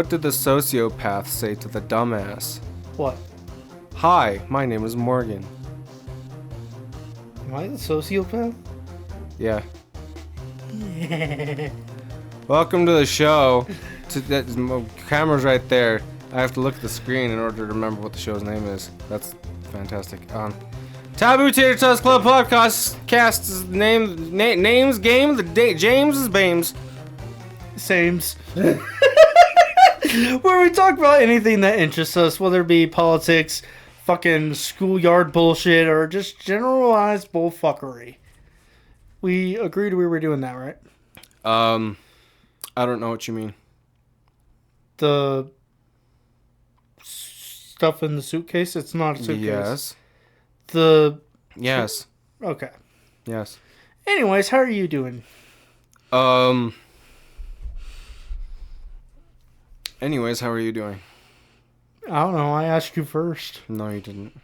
What did the sociopath say to the dumbass? What? Hi, my name is Morgan. Am I the sociopath? Yeah. Welcome to the show. Camera's right there. I have to look at the screen in order to remember what the show's name is. That's fantastic. Taboo Tater Tots Club Podcast casts names game James is Bames. Sames. Where we talk about anything that interests us, whether it be politics, fucking schoolyard bullshit, or just generalized bullfuckery. We agreed we were doing that, right? I don't know what you mean. The stuff in the suitcase? It's not a suitcase. Yes. Yes. Okay. Yes. Anyways, how are you doing? Anyways, how are you doing? I don't know. I asked you first. No, you didn't.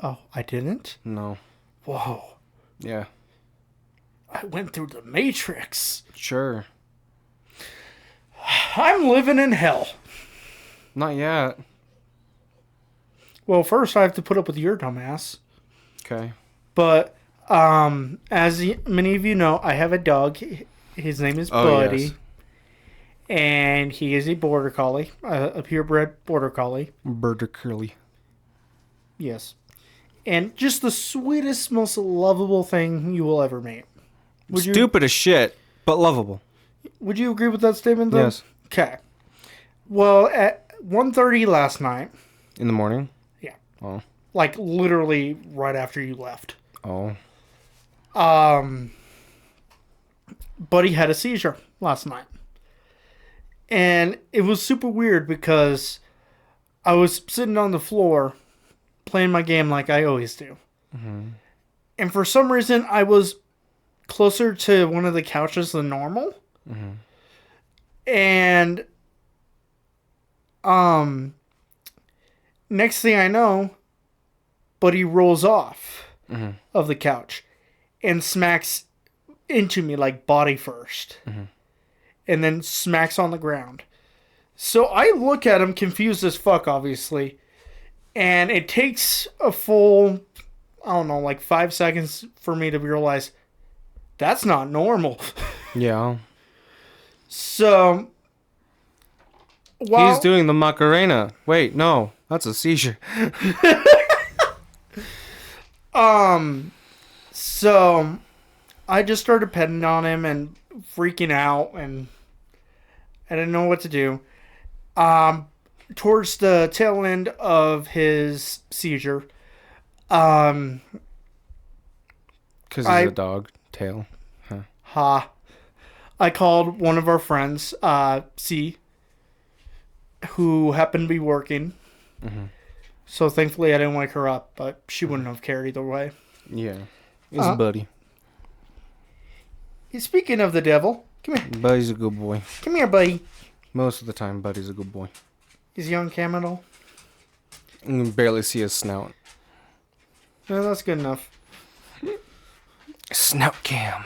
Oh, I didn't? No. Whoa. Yeah. I went through the Matrix. Sure. I'm living in hell. Not yet. Well, first I have to put up with your dumbass. Okay. But, as many of you know, I have a dog. His name is Buddy. Yes. And he is a border collie, a purebred border collie. Border curly. Yes. And just the sweetest, most lovable thing you will ever meet. Stupid as shit, but lovable. Would you agree with that statement, though? Yes. Okay. Well, at 1:30 last night. In the morning? Yeah. Oh. Like, literally right after you left. Oh. Buddy had a seizure last night. And it was super weird because I was sitting on the floor playing my game like I always do. Mm-hmm. And for some reason, I was closer to one of the couches than normal. Mm-hmm. And next thing I know, Buddy rolls off of the couch and smacks into me like body first. Mm-hmm. And then smacks on the ground. So I look at him confused as fuck, obviously. And it takes a full, I don't know, like 5 seconds for me to realize that's not normal. Yeah. So, he's doing the Macarena. Wait, no, that's a seizure. So I just started petting on him and freaking out, and I didn't know what to do. Towards the tail end of his seizure, because he's a dog tail. Huh. I called one of our friends, C, who happened to be working. Mm-hmm. So thankfully I didn't wake her up, but she wouldn't have cared either way. Yeah. He's a buddy. Speaking of the devil, come here. Buddy's a good boy. Come here, buddy. Most of the time, Buddy's a good boy. Is he on cam at all? You can barely see his snout. No, that's good enough. Snout cam.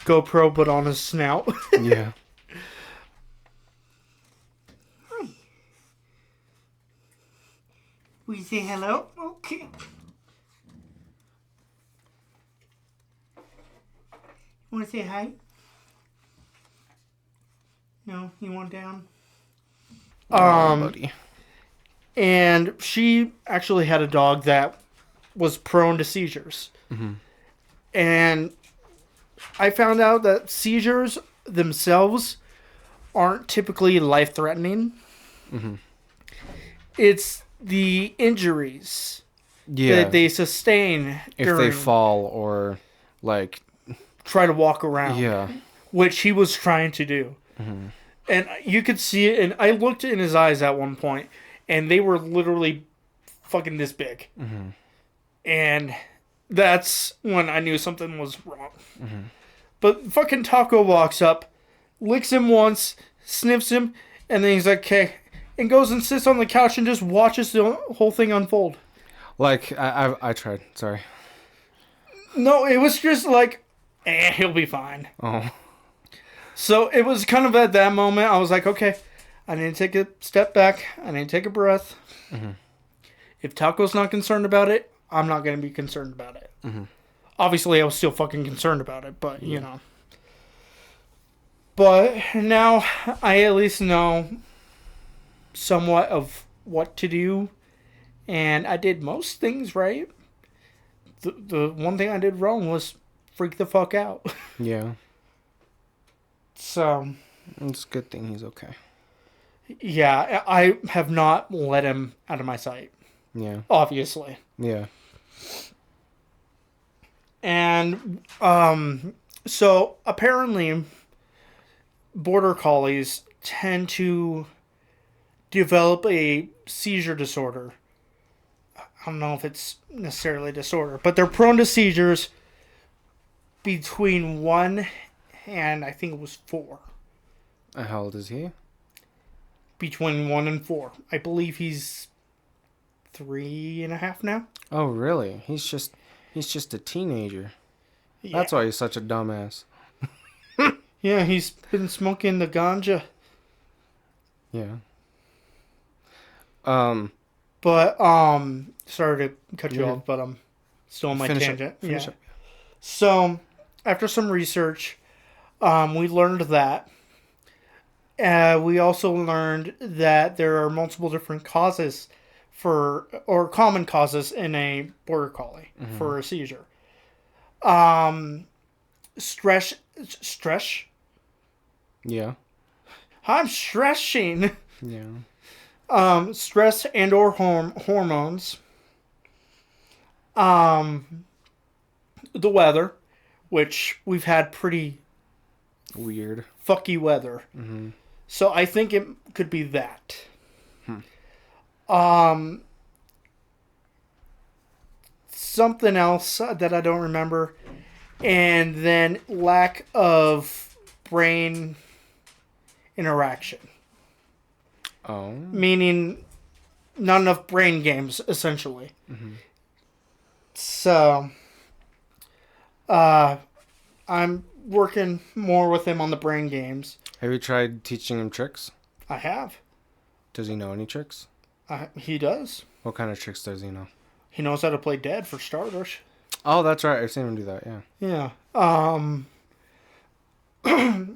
GoPro, but on his snout. Yeah. Will you say hello? Okay. Want to say hi? No, you want down? Buddy. And she actually had a dog that was prone to seizures. Mm-hmm. And I found out that seizures themselves aren't typically life-threatening. Mm-hmm. It's the injuries that they sustain if they fall or like try to walk around. Yeah. Which he was trying to do. Mm-hmm. And you could see it, and I looked in his eyes at one point, and they were literally fucking this big. Mm-hmm. And that's when I knew something was wrong. Mm-hmm. But fucking Taco walks up, licks him once, sniffs him, and then he's like, okay, and goes and sits on the couch and just watches the whole thing unfold. Like, I tried, sorry. No, it was just like, he'll be fine. Oh. So it was kind of at that moment, I was like, okay, I need to take a step back. I need to take a breath. Mm-hmm. If Taco's not concerned about it, I'm not going to be concerned about it. Mm-hmm. Obviously, I was still fucking concerned about it, but, you know. But now I at least know somewhat of what to do. And I did most things right. The one thing I did wrong was freak the fuck out. Yeah. So... It's a good thing he's okay. Yeah, I have not let him out of my sight. Yeah. Obviously. Yeah. And so apparently border collies tend to develop a seizure disorder. I don't know if it's necessarily a disorder, but they're prone to seizures between 1 and I think it was 4. How old is he? Between 1 and 4. I believe he's 3.5 now. Oh, really? He's just a teenager. Yeah. That's why he's such a dumbass. Yeah, he's been smoking the ganja. Yeah. But sorry to cut you off, but I'm still on my tangent. Finish up. So after some research, we learned that. We also learned that there are multiple different causes or common causes in a border collie for a seizure. Stress. Yeah. I'm stressing. Yeah. Stress and or hormones. The weather, which we've had pretty Weird. fucky weather. Mm-hmm. So I think it could be that. Something else that I don't remember. And then lack of brain interaction. Oh. Meaning not enough brain games, essentially. Mm-hmm. So, I'm working more with him on the brain games. Have you tried teaching him tricks? I have. Does he know any tricks? He does. What kind of tricks does he know? He knows how to play dead, for starters. Oh, that's right. I've seen him do that, yeah. Yeah.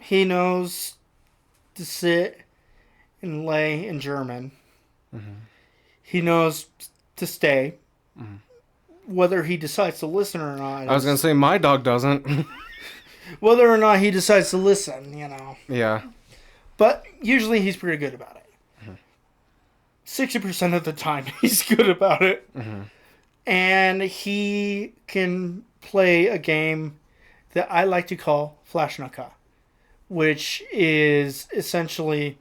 He knows to sit and lay in German. Mm-hmm. He knows to stay. Mm-hmm. Whether he decides to listen or not. I was going to say, my dog doesn't. Whether or not he decides to listen, you know. Yeah. But usually he's pretty good about it. 60% of the time he's good about it. Mm-hmm. And he can play a game that I like to call Flashnaka, which is essentially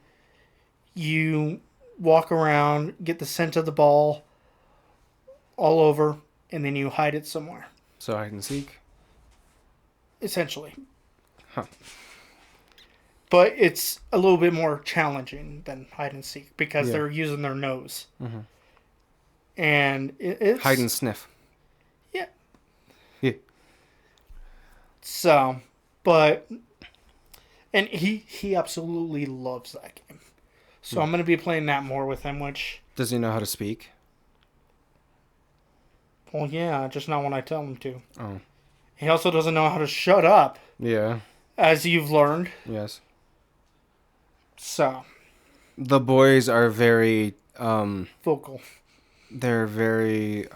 you walk around, get the scent of the ball all over, and then you hide it somewhere. So hide and seek? Essentially. Huh. But it's a little bit more challenging than hide and seek because they're using their nose. Mm-hmm. And it's... Hide and sniff. Yeah. Yeah. So, but... And he absolutely loves that game. So I'm going to be playing that more with him, which... Does he know how to speak? Well, yeah, just not when I tell him to. Oh. He also doesn't know how to shut up. Yeah. As you've learned. Yes. So. The boys are very... vocal. They're very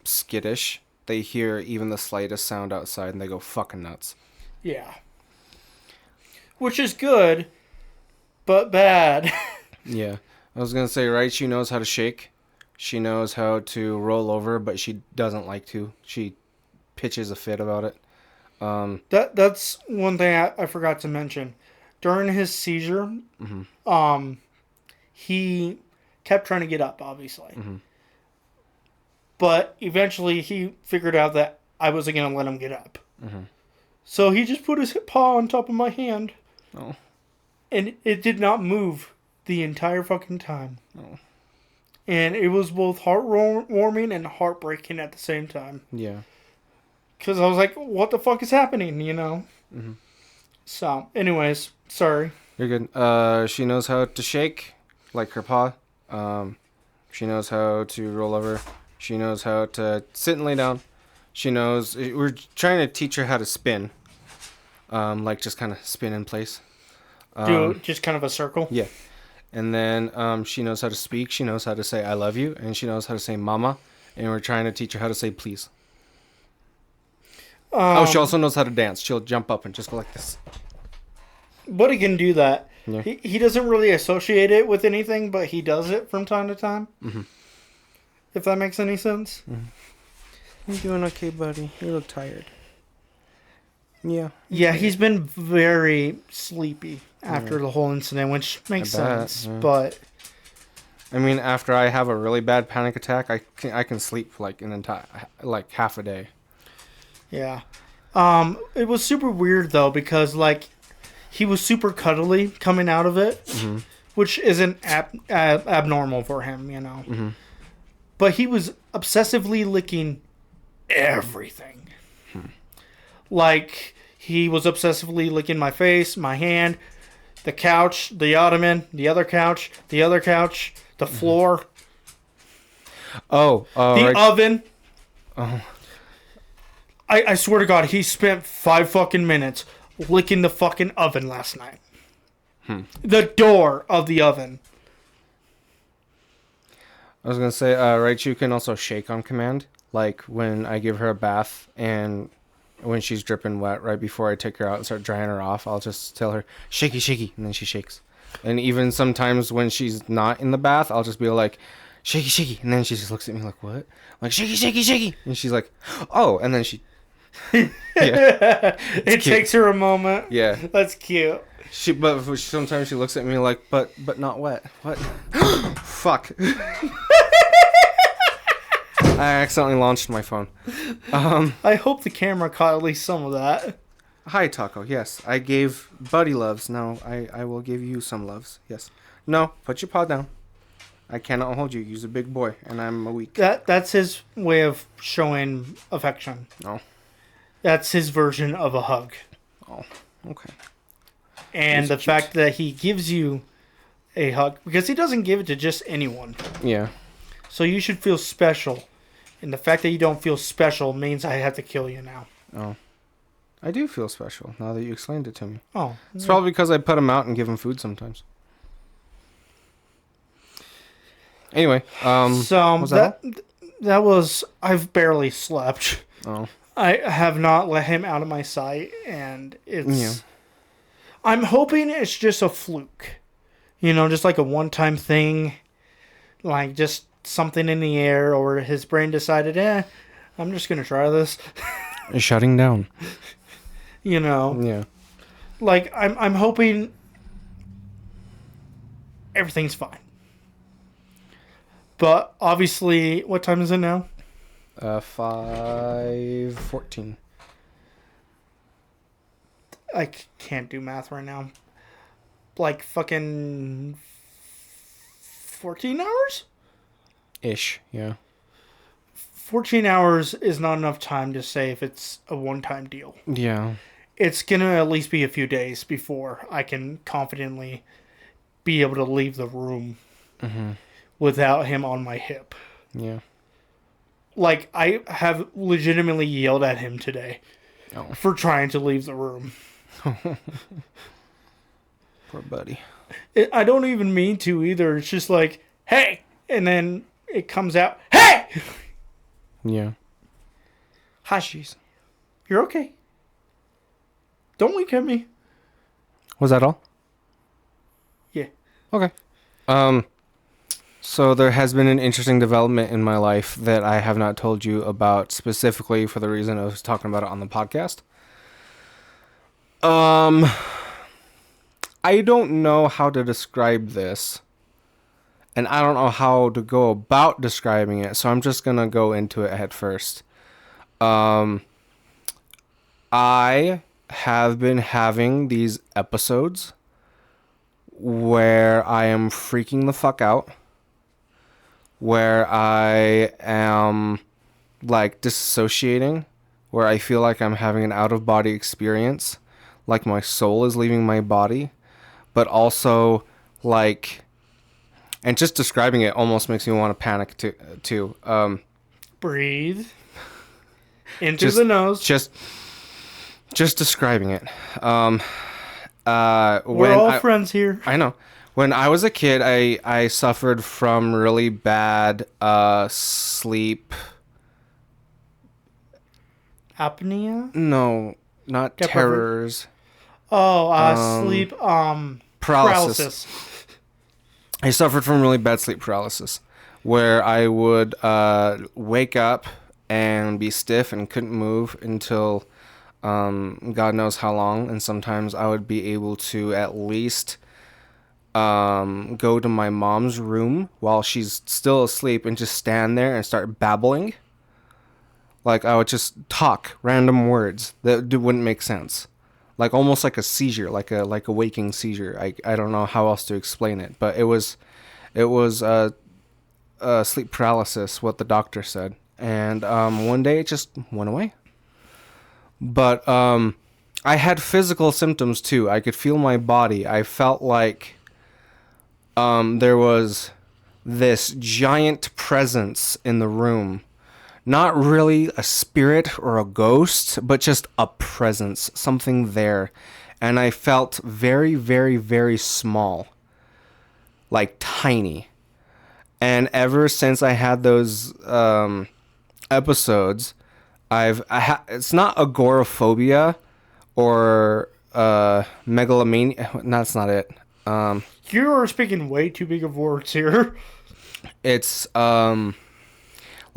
skittish. They hear even the slightest sound outside and they go fucking nuts. Yeah. Which is good, but bad. Yeah. I was going to say, right, she knows how to shake. She knows how to roll over, but she doesn't like to. She pitches a fit about it. That's one thing I forgot to mention. During his seizure, he kept trying to get up, obviously. Mm-hmm. But eventually he figured out that I wasn't going to let him get up. Mm-hmm. So he just put his paw on top of my hand. Oh. And it did not move the entire fucking time. Oh. And it was both heartwarming and heartbreaking at the same time. Yeah. Because I was like, what the fuck is happening, you know? Mm-hmm. So, anyways, sorry. You're good. She knows how to shake, like her paw. She knows how to roll over. She knows how to sit and lay down. She knows... We're trying to teach her how to spin. Like, just kind of spin in place. Do just kind of a circle? Yeah. And then she knows how to speak. She knows how to say I love you. And she knows how to say mama. And we're trying to teach her how to say please. She also knows how to dance. She'll jump up and just go like this. Buddy can do that. Yeah. He doesn't really associate it with anything, but he does it from time to time. Mm-hmm. If that makes any sense. Mm-hmm. You doing okay, buddy? You look tired. Yeah. Yeah, he's been very sleepy after the whole incident, which makes sense. Yeah. But I mean, after I have a really bad panic attack, I can sleep like an entire half a day. yeah, it was super weird though because like he was super cuddly coming out of it, Mm-hmm. which isn't abnormal for him, you know. Mm-hmm. But he was obsessively licking everything. Like, he was obsessively licking my face, my hand, the couch, the ottoman, the other couch, the floor, the the oven. Oh. I swear to God, he spent 5 fucking minutes licking the fucking oven last night. The door of the oven. I was gonna say, Raichu can also shake on command. Like when I give her a bath and when she's dripping wet, right before I take her out and start drying her off, I'll just tell her, shaky, shaky, and then she shakes. And even sometimes when she's not in the bath, I'll just be like, shaky, shaky, and then she just looks at me like, what? I'm like, shaky, shaky, shaky, and she's like, oh, and then she... Yeah. It takes her a moment. Yeah. That's cute. But sometimes she looks at me like, but not wet. What? Fuck. I accidentally launched my phone. I hope the camera caught at least some of that. Hi, Taco. Yes, I gave Buddy loves. Now I will give you some loves. Yes. No, put your paw down. I cannot hold you. You're a big boy, and I'm a weak. That's his way of showing affection. Oh. That's his version of a hug. Oh, okay. And He's the cute. fact that he gives you a hug, because he doesn't give it to just anyone. Yeah. So you should feel special. And the fact that you don't feel special means I have to kill you now. Oh. I do feel special now that you explained it to me. Oh. It's probably because I put him out and give him food sometimes. Anyway, So was that that was, I've barely slept. Oh. I have not let him out of my sight, and it's... Yeah. I'm hoping it's just a fluke. You know, just like a one-time thing. Like, just something in the air, or his brain decided, I'm just going to try this. Shutting down. You know? Yeah. Like, I'm hoping everything's fine. But, obviously, what time is it now? 5:14. I can't do math right now. Like, fucking 14 hours? Ish, yeah. 14 hours is not enough time to say if it's a one-time deal. Yeah. It's going to at least be a few days before I can confidently be able to leave the room without him on my hip. Yeah. Like, I have legitimately yelled at him today for trying to leave the room. Poor buddy. I don't even mean to either. It's just like, hey! And then it comes out, hey! Yeah. Hushies. You're okay. Don't wink at me. Was that all? Yeah. Okay. So there has been an interesting development in my life that I have not told you about specifically for the reason I was talking about it on the podcast. I don't know how to describe this. And I don't know how to go about describing it, so I'm just going to go into it head first. I have been having these episodes where I am freaking the fuck out, where I am like disassociating, where I feel like I'm having an out-of-body experience, like my soul is leaving my body, but also like, and just describing it almost makes me want to panic too. Breathe into the nose. Just describing it. We're all friends here. I know. When I was a kid, I suffered from really bad sleep. Apnea? No, not terrors. Sleep paralysis. I suffered from really bad sleep paralysis, where I would wake up and be stiff and couldn't move until God knows how long, and sometimes I would be able to at least go to my mom's room while she's still asleep and just stand there and start babbling. Like, I would just talk random words that wouldn't make sense. Like, almost like a seizure, like a waking seizure. I don't know how else to explain it, but it was sleep paralysis, what the doctor said. And one day it just went away. But I had physical symptoms too. I could feel my body. I felt like there was this giant presence in the room. Not really a spirit or a ghost, but just a presence, something there. And I felt very, very, very small. Like tiny. And ever since I had those episodes, it's not agoraphobia or megalomania. No, that's not it. You're speaking way too big of words here. It's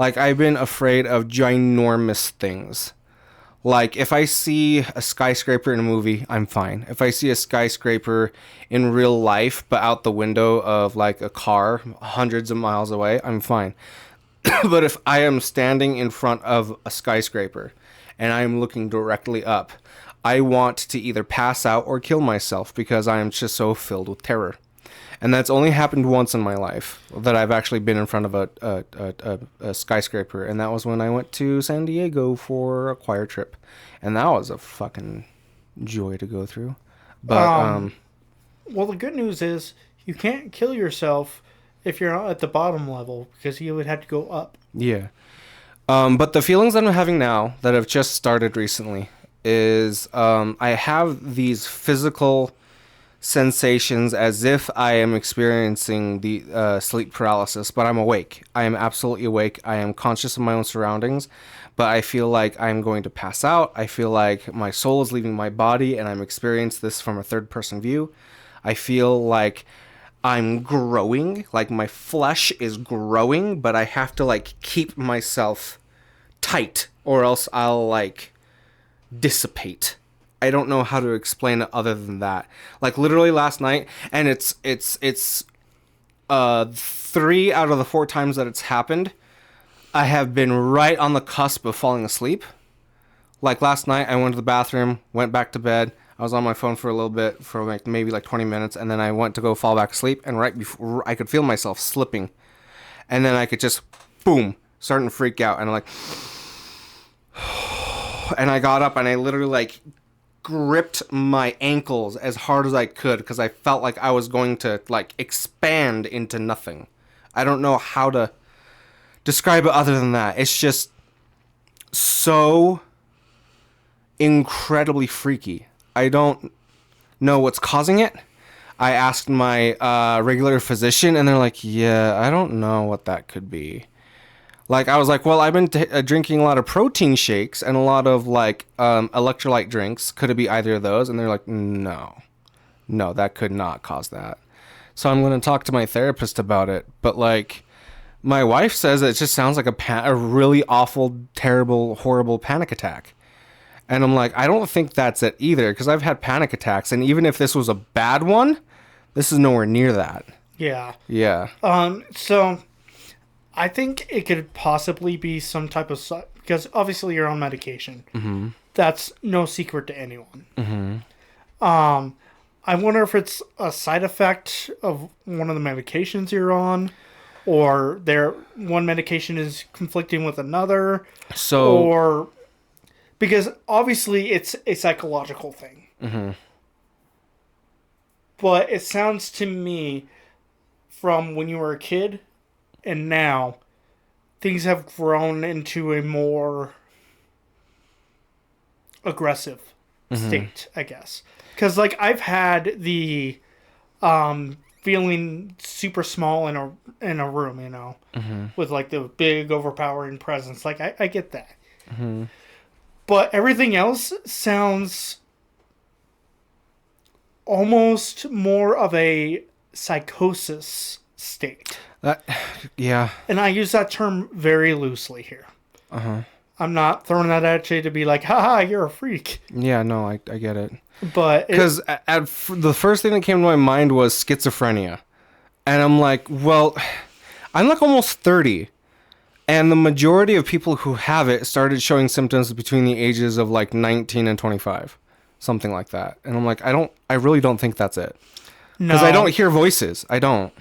like, I've been afraid of ginormous things. Like, if I see a skyscraper in a movie, I'm fine. If I see a skyscraper in real life, but out the window of, like, a car hundreds of miles away, I'm fine. But if I am standing in front of a skyscraper and I'm looking directly up, I want to either pass out or kill myself because I am just so filled with terror. And that's only happened once in my life, that I've actually been in front of a skyscraper. And that was when I went to San Diego for a choir trip. And that was a fucking joy to go through. But well, the good news is you can't kill yourself if you're at the bottom level, because you would have to go up. Yeah. But the feelings that I'm having now, that have just started recently, is I have these physical sensations as if I am experiencing the sleep paralysis, but I'm awake. I am absolutely awake. I am conscious of my own surroundings, but I feel like I'm going to pass out. I feel like my soul is leaving my body, and I'm experiencing this from a third-person view. I feel like I'm growing, like my flesh is growing, but I have to, like, keep myself tight, or else I'll, like, dissipate. I don't know how to explain it other than that. Like, literally last night, and it's 3 out of the 4 times that it's happened, I have been right on the cusp of falling asleep. Like, last night, I went to the bathroom, went back to bed. I was on my phone for a little bit, for like maybe like 20 minutes, and then I went to go fall back asleep, and right before, I could feel myself slipping. And then I could just, boom, starting to freak out, and I'm like, and I got up, and I literally, like, gripped my ankles as hard as I could, because I felt like I was going to, like, expand into nothing. I don't know how to describe it other than that. It's just so incredibly freaky. I don't know what's causing it. I asked my regular physician, and they're like, yeah, I don't know what that could be. Like, I was like, well, I've been drinking a lot of protein shakes and a lot of, like, electrolyte drinks. Could it be either of those? And they're like, no, that could not cause that. So I'm going to talk to my therapist about it. But, like, my wife says it just sounds like a really awful, terrible, horrible panic attack. And I'm like, I don't think that's it either, because I've had panic attacks. And even if this was a bad one, this is nowhere near that. Yeah. Yeah. So I think it could possibly be some type of, because obviously you're on medication. Mm-hmm. That's no secret to anyone. Mm-hmm. I wonder if it's a side effect of one of the medications you're on, or one medication is conflicting with another. So, or because obviously it's a psychological thing. Mm-hmm. But it sounds to me, from when you were a kid and now, things have grown into a more aggressive state, I guess. Because, like, I've had the feeling super small in a room, you know, with, like, the big, overpowering presence. Like, I get that. But everything else sounds almost more of a psychosis state. Yeah. And I use that term very loosely here. I'm not throwing that at you to be like, haha, you're a freak. Yeah, no, I get it. But because the first thing that came to my mind was schizophrenia, and I'm like, well, I'm like almost 30, and the majority of people who have it started showing symptoms between the ages of like 19 and 25, something like that. And I'm like, I really don't think that's it, because I don't hear voices. I don't.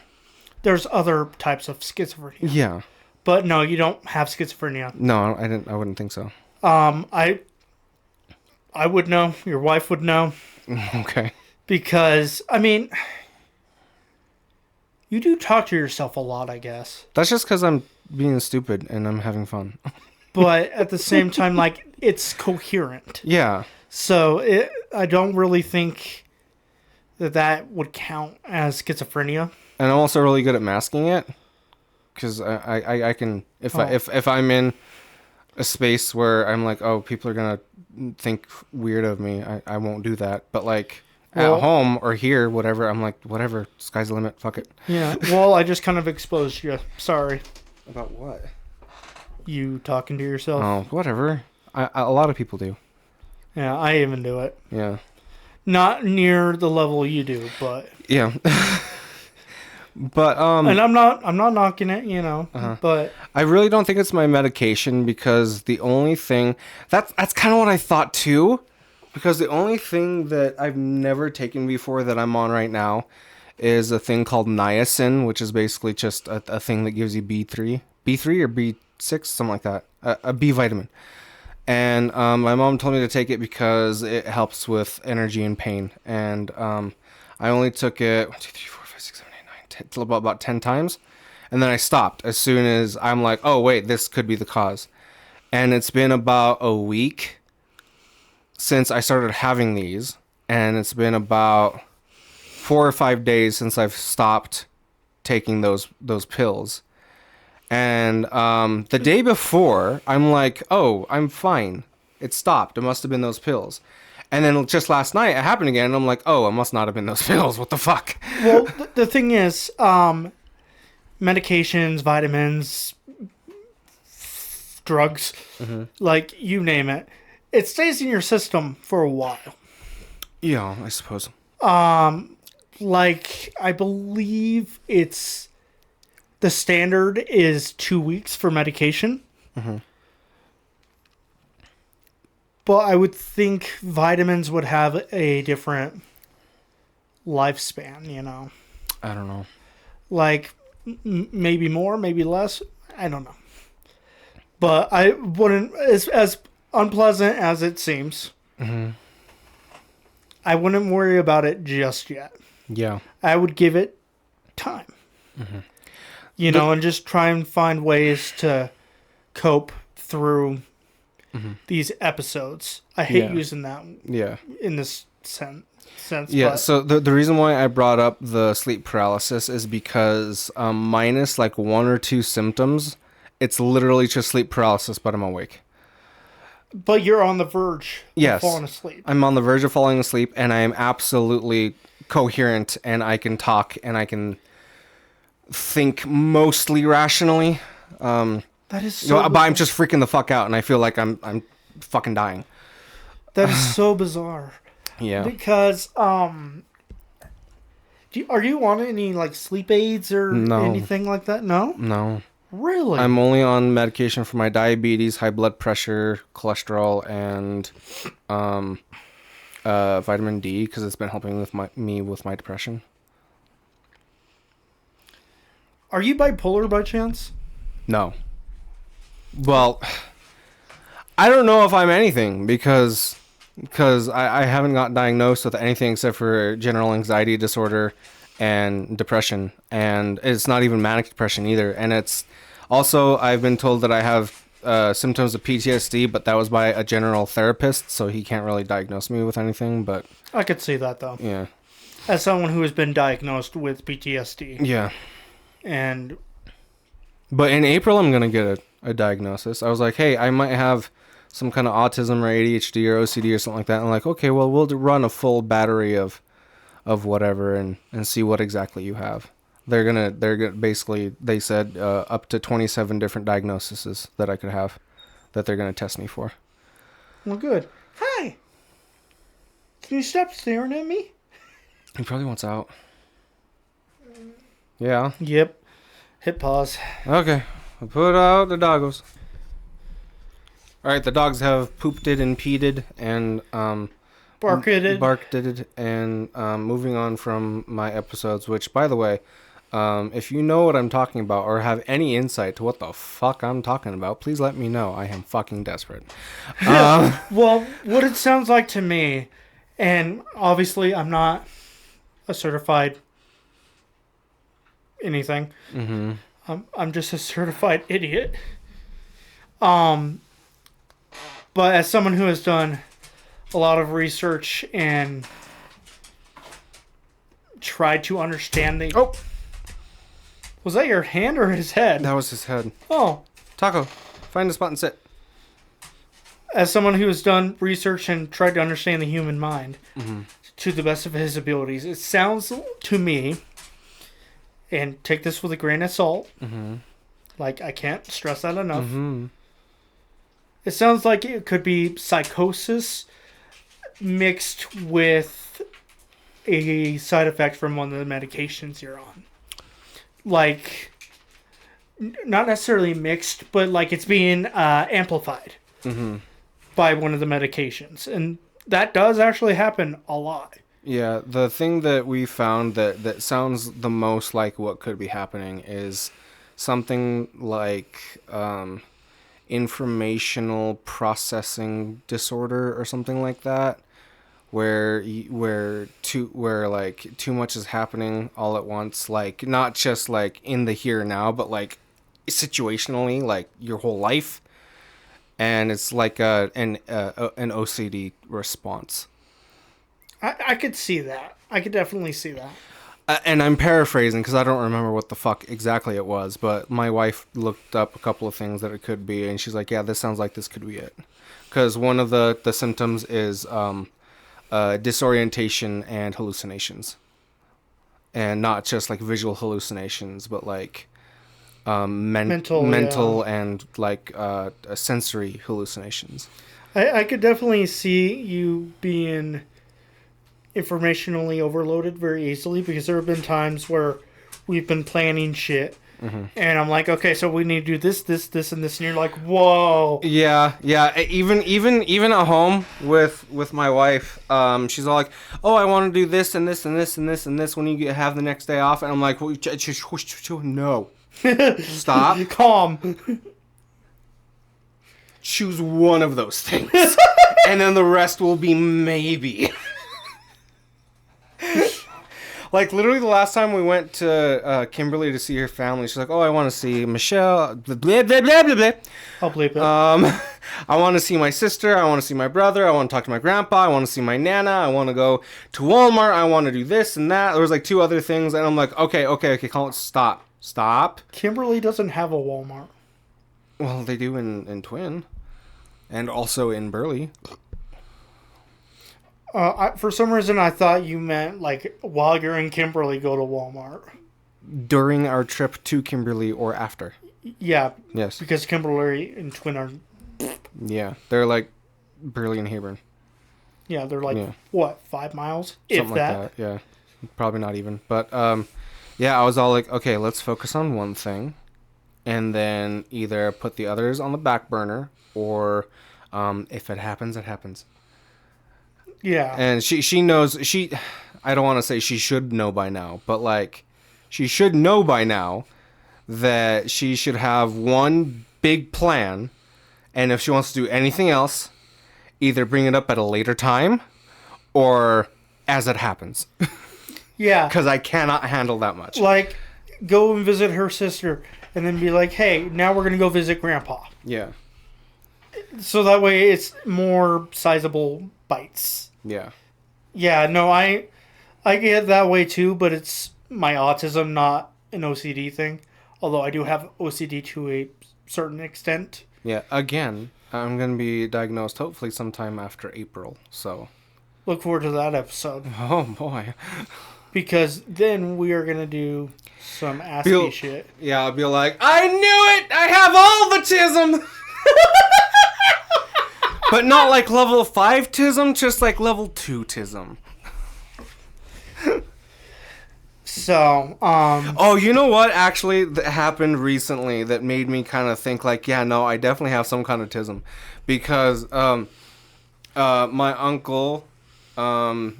There's other types of schizophrenia. Yeah. But no, you don't have schizophrenia. No, I didn't. I wouldn't think so. I would know. Your wife would know. Okay. Because, I mean, you do talk to yourself a lot, I guess. That's just because I'm being stupid and I'm having fun. But at the same time, like, it's coherent. Yeah. So I don't really think that would count as schizophrenia. And I'm also really good at masking it. Because I can, if I'm in a space where I'm like, oh, people are going to think weird of me, I won't do that. But like at home or here, whatever, I'm like, whatever, sky's the limit, fuck it. Yeah, well, I just kind of exposed you. Sorry. About what? You talking to yourself. Oh, whatever. A lot of people do. Yeah, I even do it. Yeah. Not near the level you do, but... Yeah. But and I'm not knocking it, you know. But I really don't think it's my medication, because the only thing that's kind of what I thought too, because the only thing that I've never taken before that I'm on right now is a thing called niacin, which is basically just a thing that gives you B3 or B6, something like that, a B vitamin. And my mom told me to take it because it helps with energy and pain. And I only took it 1, 2, 3, 4, 5, 6, 7, 8, 9, 10, till about 10 times. And then I stopped as soon as I'm like, oh, wait, this could be the cause. And it's been about a week since I started having these. And it's been about 4 or 5 days since I've stopped taking those pills. And the day before, I'm like, oh, I'm fine. It stopped. It must have been those pills. And then just last night, it happened again. And I'm like, oh, it must not have been those pills. What the fuck? Well, the thing is, medications, vitamins, drugs, like you name it, it stays in your system for a while. Yeah, I suppose. Like, I believe it's... The standard is 2 weeks for medication. But I would think vitamins would have a different lifespan, you know. I don't know. Like, maybe more, maybe less. I don't know. But I wouldn't, as unpleasant as it seems, I wouldn't worry about it just yet. Yeah. I would give it time. You know, and just try and find ways to cope through these episodes. I hate using that in this sense. Yeah, but so the reason why I brought up the sleep paralysis is because minus like 1 or 2 symptoms, it's literally just sleep paralysis, but I'm awake. But you're on the verge of falling asleep. I'm on the verge of falling asleep, and I am absolutely coherent, and I can talk, and I can think mostly rationally. That is so but I'm just freaking the fuck out, and I feel like I'm fucking dying. That is so bizarre. Yeah. Because are you on any like sleep aids or anything like that? No? No. Really? I'm only on medication for my diabetes, high blood pressure, cholesterol, and vitamin D, because it's been helping with my depression. Are you bipolar by chance? No. Well, I don't know if I'm anything, because because I haven't got diagnosed with anything except for general anxiety disorder and depression, and it's not even manic depression either. And it's also, I've been told that I have symptoms of PTSD, but that was by a general therapist, so he can't really diagnose me with anything. But I could see that though. yeah, As someone who has been diagnosed with PTSD. yeah. And But in April, I'm gonna get a diagnosis. I was like, hey, I might have some kind of autism or ADHD or OCD or something like that. And I'm like, okay, well, we'll run a full battery of whatever and see what exactly you have. They're gonna basically, they said up to 27 different diagnoses that I could have that they're gonna test me for. well, good. Hi. Can you stop staring at me? He probably wants out. Yeah. Yep. Hit pause. Okay. I'll put out the doggos. All right, the dogs have pooped it and peed it and barked it, and moving on from my episodes, which, by the way, if you know what I'm talking about or have any insight to what the fuck I'm talking about, please let me know. I am fucking desperate. Well, what it sounds like to me, and obviously I'm not a certified anything. Mm-hmm. I'm just a certified idiot. But as someone who has done a lot of research and tried to understand the... Oh! Was that your hand or his head? That was his head. Oh. Taco, find a spot and sit. As someone who has done research and tried to understand the human mind Mm-hmm. to the best of his abilities, it sounds to me, and take this with a grain of salt, Mm-hmm. like I can't stress that enough, Mm-hmm. it sounds like it could be psychosis mixed with a side effect from one of the medications you're on. Like, not necessarily mixed, but like it's being amplified Mm-hmm. by one of the medications. And that does actually happen a lot. Yeah, the thing that we found that sounds the most like what could be happening is something like informational processing disorder or something like that, where too much is happening all at once, like not just like in the here and now, but like situationally, like your whole life, and it's like an OCD response. I could see that. I could definitely see that. And I'm paraphrasing because I don't remember what the fuck exactly it was, but my wife looked up a couple of things that it could be, and she's like, yeah, this sounds like this could be it. Because one of the symptoms is disorientation and hallucinations. And not just like visual hallucinations, but like mental and like sensory hallucinations. I could definitely see you being informationally overloaded very easily, because there have been times where we've been planning shit, and I'm like, okay, so we need to do this, and this, and you're like, whoa. Yeah. Even at home with my wife, she's all like, oh, I want to do this and this and this and this and this when you have the next day off, and I'm like, well, no, stop, Calm. choose one of those things, and then the rest will be maybe. Like, literally, the last time we went to Kimberly to see her family, she's like, oh, I want to see Michelle, blah, blah, blah, blah, blah, blah. I'll bleep it. I want to see my sister, I want to see my brother, I want to talk to my grandpa, I want to see my nana, I want to go to Walmart, I want to do this and that. There was, like, 2 other things, and I'm like, okay, call it, stop. Kimberly doesn't have a Walmart. Well, they do in Twin, and also in Burley. For some reason, I thought you meant, like, while you're in Kimberly, go to Walmart. During our trip to Kimberly or after. Yeah. Yes. Because Kimberly and Twin are... Yeah. They're like Burley and Hebron. Yeah, they're like, Yeah. what, 5 miles? Something like that. Yeah. Probably not even. But, yeah, I was all like, okay, let's focus on one thing. And then either put the others on the back burner, or if it happens, it happens. Yeah. And she knows, I don't want to say she should know by now, but like, she should know by now that she should have one big plan, and if she wants to do anything else, either bring it up at a later time or as it happens. Yeah. Because I cannot handle that much. Like, go and visit her sister and then be like, hey, now we're going to go visit Grandpa. Yeah. So that way it's more sizable bites. Yeah. Yeah, no, I get that way too, but it's my autism, not an OCD thing. Although I do have OCD to a certain extent. Yeah. Again, I'm going to be diagnosed hopefully sometime after April. So. Look forward to that episode. Oh, boy. Because then we are going to do some ass shit. Yeah, I'll be like, I knew it! I have all the tism! But not like level 5 tism, just like level 2 tism. So, Oh, you know what actually that happened recently that made me kind of think like, yeah, no, I definitely have some kind of tism. Because my uncle, I'm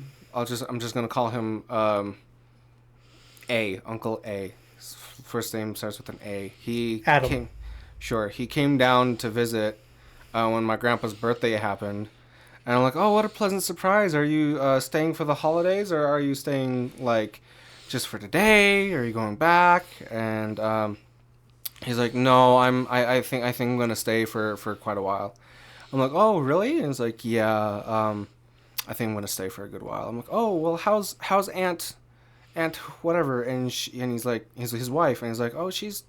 just gonna call him Uncle A. His first name starts with an A. Adam. He came down to visit when my grandpa's birthday happened. And I'm like, oh, what a pleasant surprise. Are you staying for the holidays, or are you staying like just for today? Or are you going back? And he's like, no, I think I'm gonna stay for quite a while. I'm like, oh, really? And he's like, yeah, I think I'm gonna stay for a good while. I'm like, oh, well, how's Aunt whatever? And he's like, his wife, and he's like, oh, she's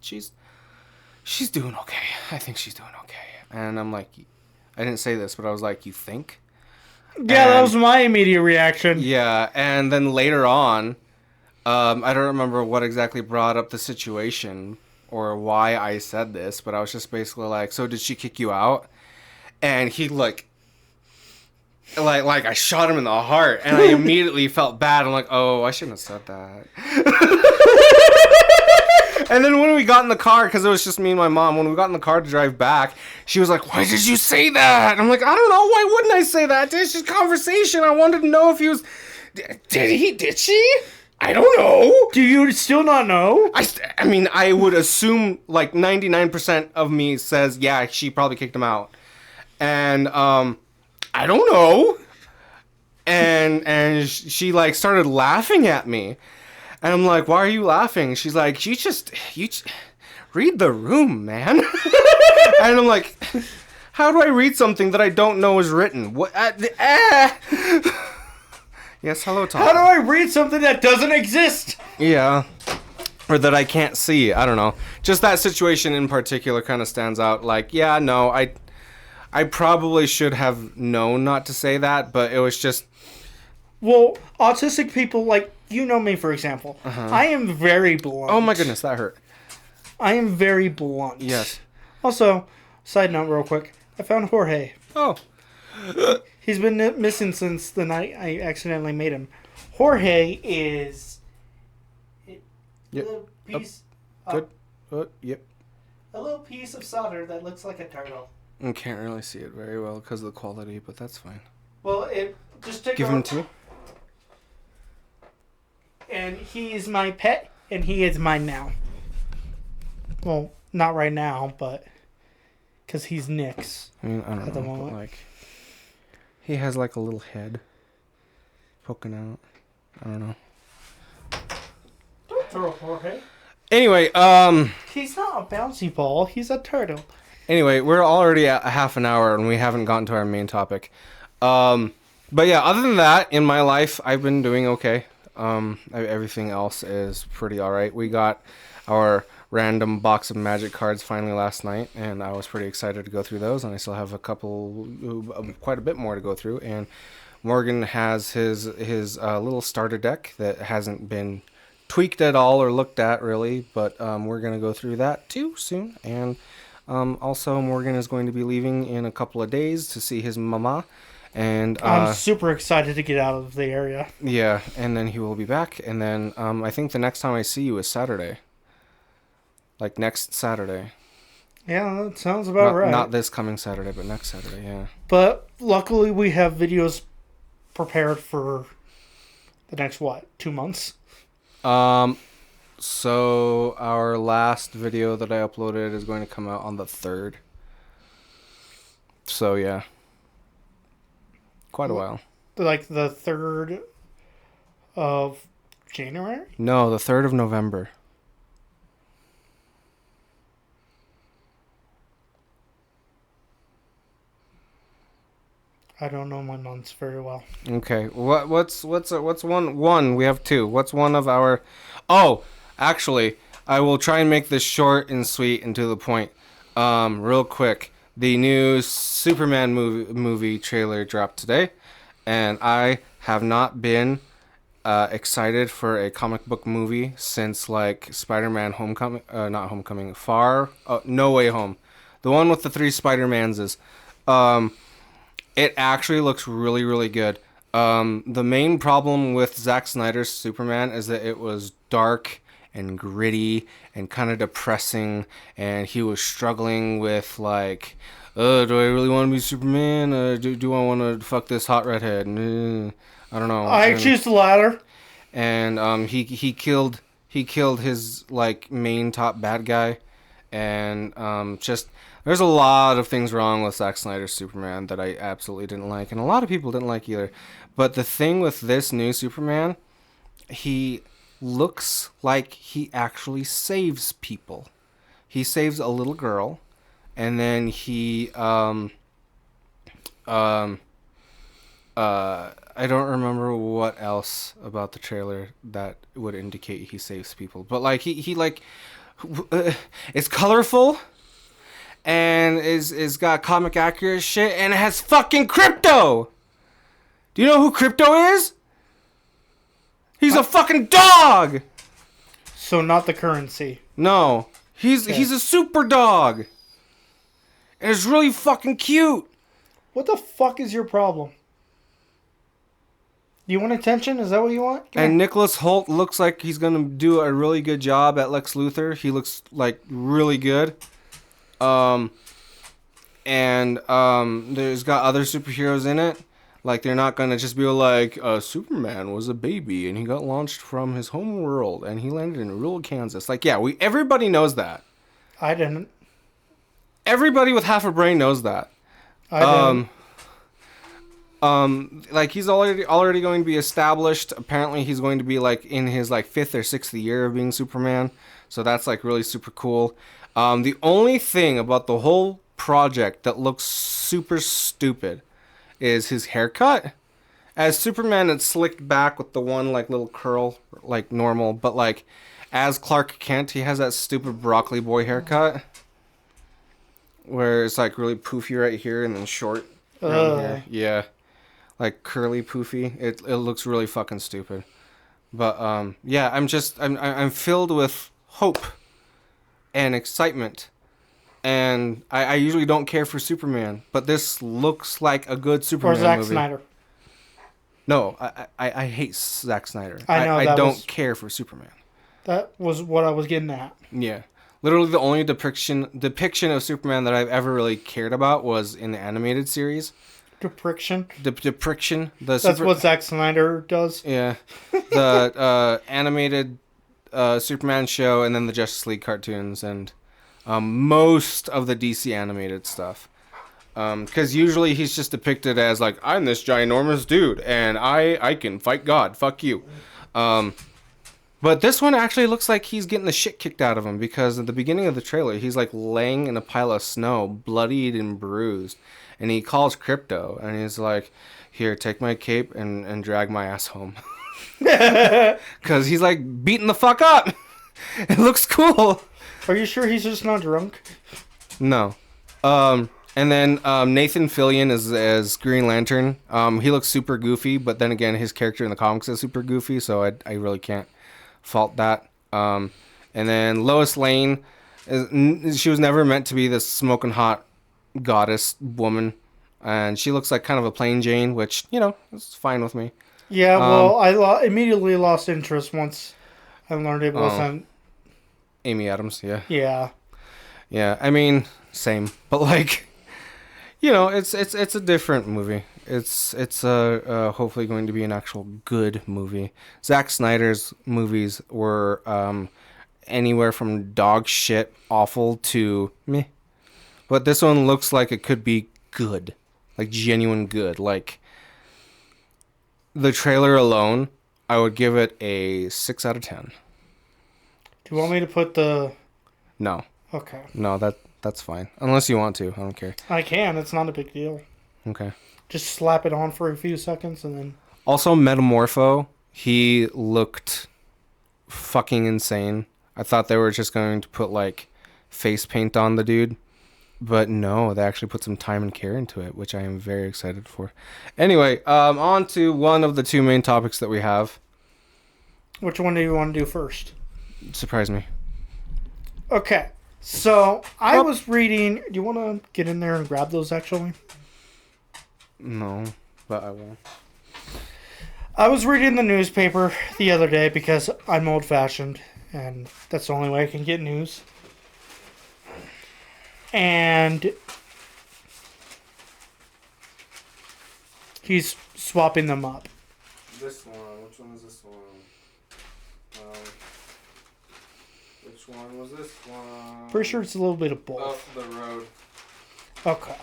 doing okay. I think she's doing okay. And I'm like, I didn't say this, but I was like, you think? Yeah, that was my immediate reaction. Yeah, and then later on, I don't remember what exactly brought up the situation or why I said this, but I was just basically like, so did she kick you out? And he like I shot him in the heart, and I immediately felt bad. I'm like, oh, I shouldn't have said that. And then when we got in the car, because it was just me and my mom, when we got in the car to drive back, she was like, why did you say that? And I'm like, I don't know. Why wouldn't I say that? It's just conversation. I wanted to know if he was... Did she? I don't know. Do you still not know? I mean, I would assume like 99% of me says, yeah, she probably kicked him out. And I don't know. And she like started laughing at me. And I'm like, why are you laughing? She's like, you just read the room, man. And I'm like, how do I read something that I don't know is written? What? Yes, hello, Tom. How do I read something that doesn't exist? Yeah. Or that I can't see. I don't know. Just that situation in particular kind of stands out. Like, yeah, no, I probably should have known not to say that, but it was just... Well, autistic people, like, you know me, for example. I am very blunt. Oh my goodness, that hurt. I am very blunt. Yes. Also, side note real quick, I found Jorge. Oh. He's been missing since the night I accidentally made him. Jorge is... Yep. A little piece... Good. Yep. A little piece of solder that looks like a turtle. I can't really see it very well because of the quality, but that's fine. Well, it... Just take Give him two. And he is my pet, and he is mine now. Well, not right now, but because he's Nick's. I mean, I don't at the know, moment. but like, he has like a little head poking out. I don't know. Don't throw Jorge. Anyway, He's not a bouncy ball. He's a turtle. Anyway, we're already at a half an hour, and we haven't gotten to our main topic. But yeah, other than that, in my life, I've been doing okay. Everything else is pretty alright. We got our random box of magic cards finally last night, and I was pretty excited to go through those, and I still have quite a bit more to go through. And Morgan has his little starter deck that hasn't been tweaked at all or looked at really, but we're going to go through that too soon. And also Morgan is going to be leaving in a couple of days to see his mama. And I'm super excited to get out of the area. Yeah, and then he will be back, and then I think the next time I see you is Saturday. Like next Saturday. Yeah, that sounds about right. Not this coming Saturday, but next Saturday, yeah. But luckily we have videos prepared for the next, 2 months? So our last video that I uploaded is going to come out on the 3rd. So, yeah. quite a while. Like the 3rd of January? No, the 3rd of November. I don't know my months very well. Okay. What's one? We have two. What's one of our? Oh, actually, I will try and make this short and sweet and to the point. Real quick. The new Superman movie trailer dropped today, and I have not been excited for a comic book movie since like Spider-Man Homecoming, not Homecoming, No Way Home, the one with the 3 Spider-Mans. It actually looks really, really good. The main problem with Zack Snyder's Superman is that it was dark and gritty and kind of depressing, and he was struggling with like, do I really want to be Superman? Do I want to fuck this hot redhead? I don't know. I choose the latter. And he killed his like main top bad guy, and just there's a lot of things wrong with Zack Snyder's Superman that I absolutely didn't like, and a lot of people didn't like either. But the thing with this new Superman, he looks like he actually saves people. He saves a little girl, and then he I don't remember what else about the trailer that would indicate he saves people, but like he like it's colorful and is got comic accurate shit, and it has fucking crypto. Do you know who Crypto is? He's a fucking dog. So not the currency. No, he's a super dog. And it's really fucking cute. What the fuck is your problem? You want attention? Is that what you want? And Nicholas Hoult looks like he's gonna do a really good job at Lex Luthor. He looks like really good. There's got other superheroes in it. Like, they're not gonna just be like, Superman was a baby and he got launched from his home world and he landed in rural Kansas. Like, yeah, everybody knows that. I didn't. Everybody with half a brain knows that. I didn't. Like, he's already going to be established. Apparently he's going to be like in his like 5th or 6th year of being Superman. So that's like really super cool. The only thing about the whole project that looks super stupid is his haircut. As Superman, it's slicked back with the one like little curl, like normal. But like, as Clark Kent, he has that stupid broccoli boy haircut, where it's like really poofy right here and then short around here. Yeah, like curly poofy. It looks really fucking stupid. But yeah, I'm filled with hope and excitement. And I usually don't care for Superman, but this looks like a good Superman movie. Or Zack Snyder. No, I hate Zack Snyder. I know. I don't care for Superman. That was what I was getting at. Yeah. Literally the only depiction of Superman that I've ever really cared about was in the animated series. Depiction? Depiction. That's what Zack Snyder does? Yeah. The animated Superman show, and then the Justice League cartoons, and most of the DC animated stuff. Because usually he's just depicted as like, I'm this ginormous dude, and I can fight God. Fuck you. But this one actually looks like he's getting the shit kicked out of him, because at the beginning of the trailer, he's like laying in a pile of snow, bloodied and bruised. And he calls Crypto, and he's like, here, take my cape and drag my ass home. Because he's like beating the fuck up. It looks cool. Are you sure he's just not drunk? No. And then Nathan Fillion is as Green Lantern. He looks super goofy, but then again, his character in the comics is super goofy, so I really can't fault that. And then Lois Lane, she was never meant to be this smoking hot goddess woman, and she looks like kind of a plain Jane, which, you know, is fine with me. Yeah, well, I immediately lost interest once I learned it wasn't... Amy Adams, yeah. Yeah. Yeah, I mean, same. But, like, you know, it's a different movie. It's hopefully going to be an actual good movie. Zack Snyder's movies were anywhere from dog shit, awful, to meh. But this one looks like it could be good. Like, genuine good. Like, the trailer alone, I would give it a 6 out of 10. Do you want me to put the... No. Okay. No, that's fine. Unless you want to. I don't care. I can. It's not a big deal. Okay. Just slap it on for a few seconds and then... Also, Metamorpho, he looked fucking insane. I thought they were just going to put, like, face paint on the dude. But no, they actually put some time and care into it, which I am very excited for. Anyway, on to one of the two main topics that we have. Which one do you want to do first? Surprise me. Okay. So, I was reading... Do you want to get in there and grab those, actually? No, but I will. I was reading the newspaper the other day because I'm old-fashioned, and that's the only way I can get news. And he's swapping them up. This one. Which one is this one? Which one was this one? Pretty sure it's a little bit of both. Off the road. Okay.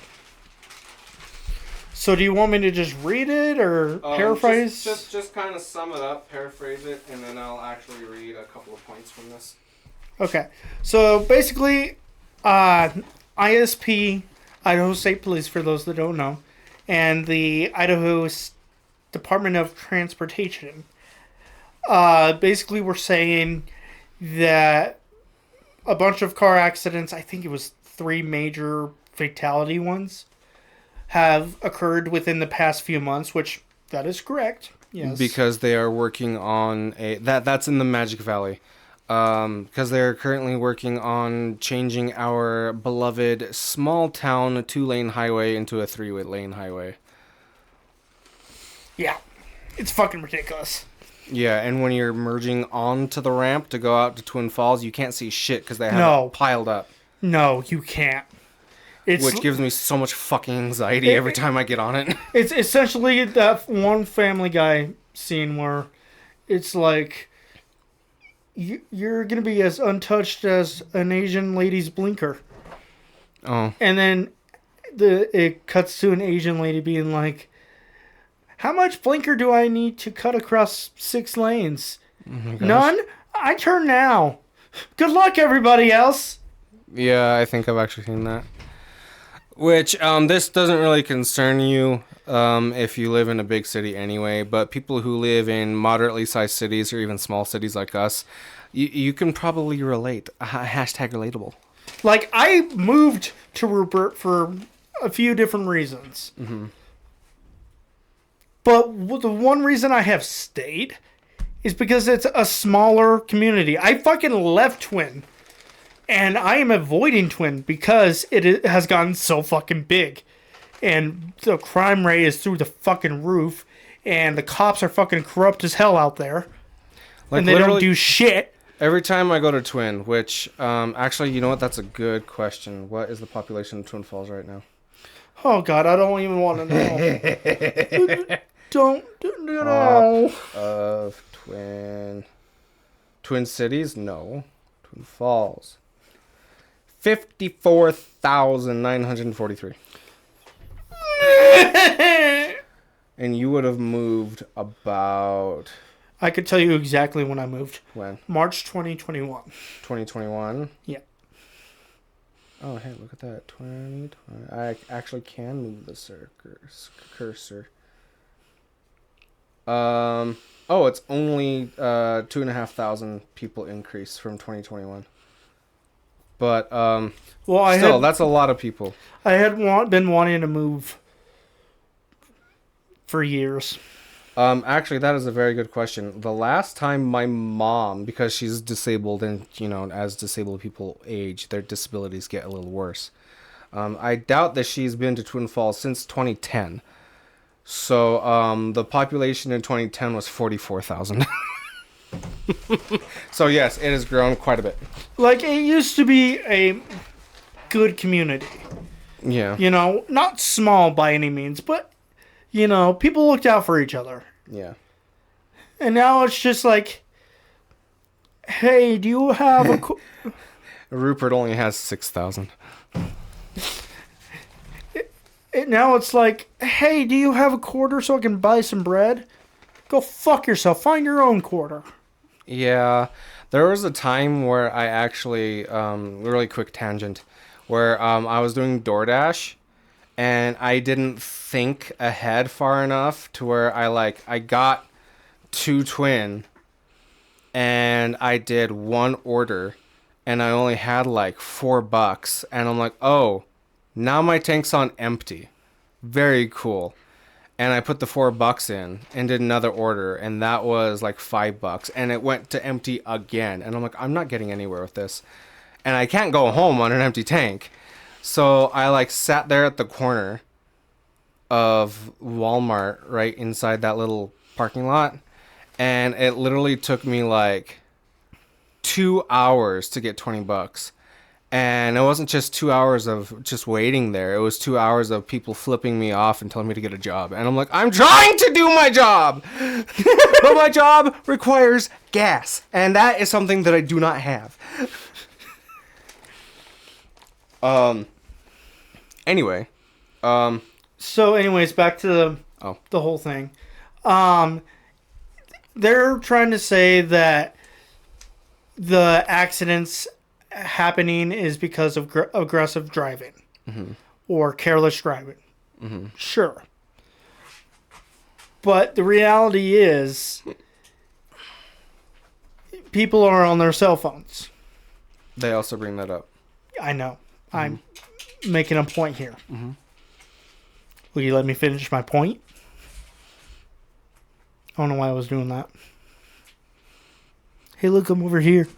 So do you want me to just read it or paraphrase? Just kind of sum it up, paraphrase it, and then I'll actually read a couple of points from this. Okay. So basically, ISP, Idaho State Police, for those that don't know, and the Idaho Department of Transportation, basically were saying that a bunch of car accidents, I think it was 3 major fatality ones, have occurred within the past few months, which that is correct. Yes. Because they are working on that's in the Magic Valley. Because they're currently working on changing our beloved small town 2-lane highway into a 3-lane highway. Yeah. It's fucking ridiculous. Yeah, and when you're merging onto the ramp to go out to Twin Falls, you can't see shit because they have it piled up. No, you can't. Which gives me so much fucking anxiety every time I get on it. It's essentially that one Family Guy scene where it's like, you're going to be as untouched as an Asian lady's blinker. Oh. And then it cuts to an Asian lady being like, how much blinker do I need to cut across 6 lanes? Oh my gosh. None? I turn now. Good luck, everybody else. Yeah, I think I've actually seen that. Which, this doesn't really concern you if you live in a big city anyway, but people who live in moderately sized cities or even small cities like us, you can probably relate. Hashtag relatable. Like, I moved to Rupert for a few different reasons. Mm-hmm. But the one reason I have stayed is because it's a smaller community. I fucking left Twin. And I am avoiding Twin because it has gotten so fucking big. And the crime rate is through the fucking roof. And the cops are fucking corrupt as hell out there. Like, and they don't do shit. Every time I go to Twin, which, actually, you know what? That's a good question. What is the population of Twin Falls right now? Oh, God, I don't even want to know. don't know. Of Twin Cities? No. Twin Falls. 54,943. And you would have moved about... I could tell you exactly when I moved. When? March 2021. 2021? Yeah. Oh, hey, look at that. 2020. I actually can move the cursor. Oh, it's only 2,500 people increase from 2021. But well, that's a lot of people. I had been wanting to move for years. Actually, that is a very good question. The last time my mom, because she's disabled, and you know, as disabled people age, their disabilities get a little worse. I doubt that she's been to Twin Falls since 2010. So the population in 2010 was 44,000. So yes, it has grown quite a bit. Like, it used to be a good community. Yeah. You know, not small by any means, but, you know, people looked out for each other. Yeah. And now it's just like, hey, do you have a... Rupert only has 6,000. Now it's like, hey, do you have a quarter so I can buy some bread? Go fuck yourself. Find your own quarter. Yeah, there was a time where I actually, really quick tangent, where I was doing DoorDash, and I didn't think ahead far enough to where I got two twin, and I did one order, and I only had like $4, and I'm like, oh, now my tank's on empty. Very cool. And I put the $4 in and did another order, and that was like $5, and it went to empty again. And I'm like, I'm not getting anywhere with this, and I can't go home on an empty tank. So I like sat there at the corner of Walmart, right inside that little parking lot, and it literally took me like 2 hours to get $20. And it wasn't just 2 hours of just waiting there. It was 2 hours of people flipping me off and telling me to get a job. And I'm like, I'm trying to do my job. But my job requires gas. And that is something that I do not have. Anyway. So anyways, back to the whole thing. They're trying to say that the accidents happening is because of aggressive driving or careless driving. Sure. But the reality is people are on their cell phones. They also bring that up. I know. I'm making a point here. Will you let me finish my point? I don't know why I was doing that. Hey, look, I'm over here.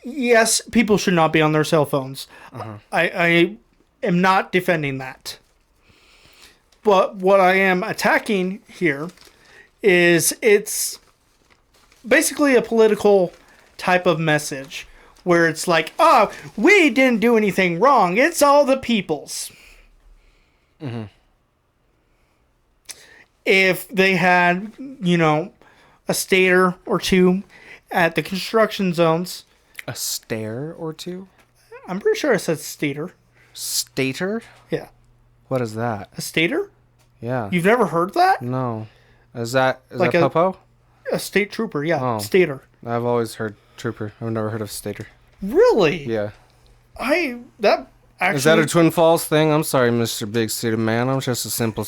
Yes, people should not be on their cell phones. I am not defending that. But what I am attacking here is it's basically a political type of message where it's like, oh, we didn't do anything wrong. It's all the people's. If they had, a stator or two at the construction zones. A stair or two? I'm pretty sure I said stator. Stator? Yeah. What is that? A stator? Yeah. You've never heard that? No. Is that Like Popo? A state trooper, yeah. Oh. Stator. I've always heard trooper. I've never heard of stator. Really? Yeah. That actually... Is that a Twin Falls thing? I'm sorry, Mr. Big City Man. I'm just a simple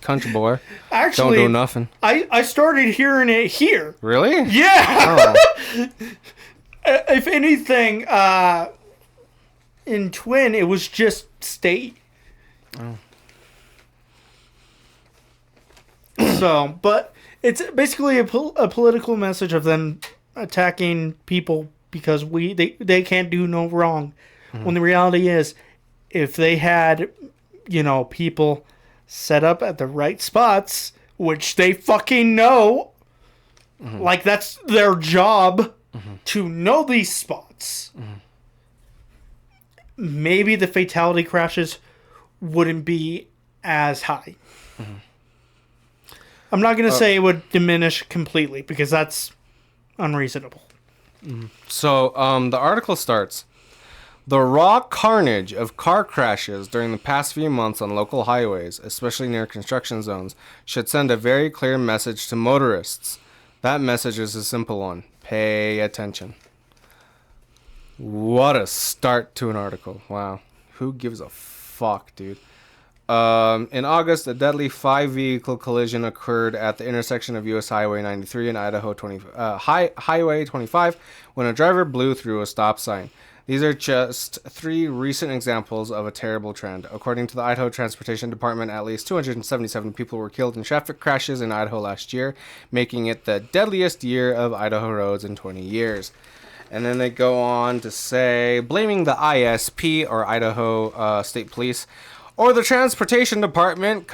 country boy. Actually, don't do nothing. I started hearing it here. Really? Yeah. Oh. If anything, in Twin, it was just state. Oh. So, but it's basically a political message of them attacking people because they can't do no wrong. When the reality is, if they had, people set up at the right spots, which they fucking know, like that's their job to know these spots, maybe the fatality crashes wouldn't be as high. I'm not going to say it would diminish completely because that's unreasonable. So, the article starts. The raw carnage of car crashes during the past few months on local highways, especially near construction zones, should send a very clear message to motorists. That message is a simple one. Pay attention. What a start to an article. Wow. Who gives a fuck, dude? In August, a deadly 5-vehicle collision occurred at the intersection of U.S. Highway 93 and Highway 25 when a driver blew through a stop sign. These are just 3 recent examples of a terrible trend. According to the Idaho Transportation Department, at least 277 people were killed in traffic crashes in Idaho last year, making it the deadliest year of Idaho roads in 20 years. And then they go on to say, blaming the ISP, or Idaho State Police, or the Transportation Department,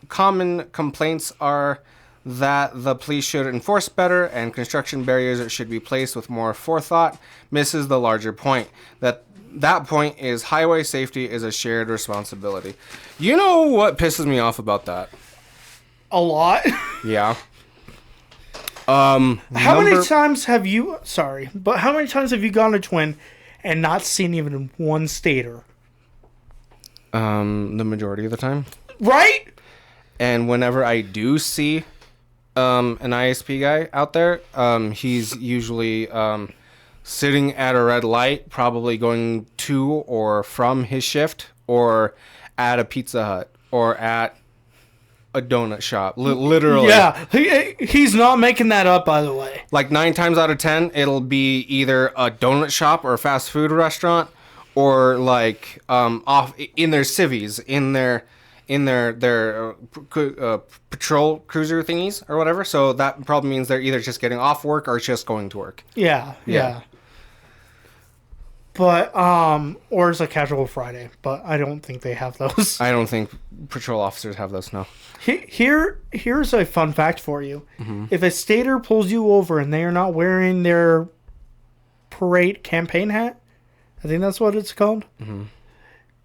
common complaints are that the police should enforce better and construction barriers should be placed with more forethought, misses the larger point. That point is highway safety is a shared responsibility. You know what pisses me off about that? A lot. Yeah. How many times have you gone to Twin and not seen even one stator? The majority of the time. Right? And whenever I do see an ISP guy out there, he's usually sitting at a red light, probably going to or from his shift, or at a Pizza Hut, or at a donut shop. Literally. Yeah. He's not making that up, by the way. Like 9 times out of 10, it'll be either a donut shop or a fast food restaurant, or like off in their civvies, in their patrol cruiser thingies or whatever. So that probably means they're either just getting off work or just going to work. Yeah. But or it's a casual Friday, but I don't think they have those. I don't think patrol officers have those. No. Here's a fun fact for you. Mm-hmm. If a stater pulls you over and they are not wearing their parade campaign hat, I think that's what it's called. Mm-hmm.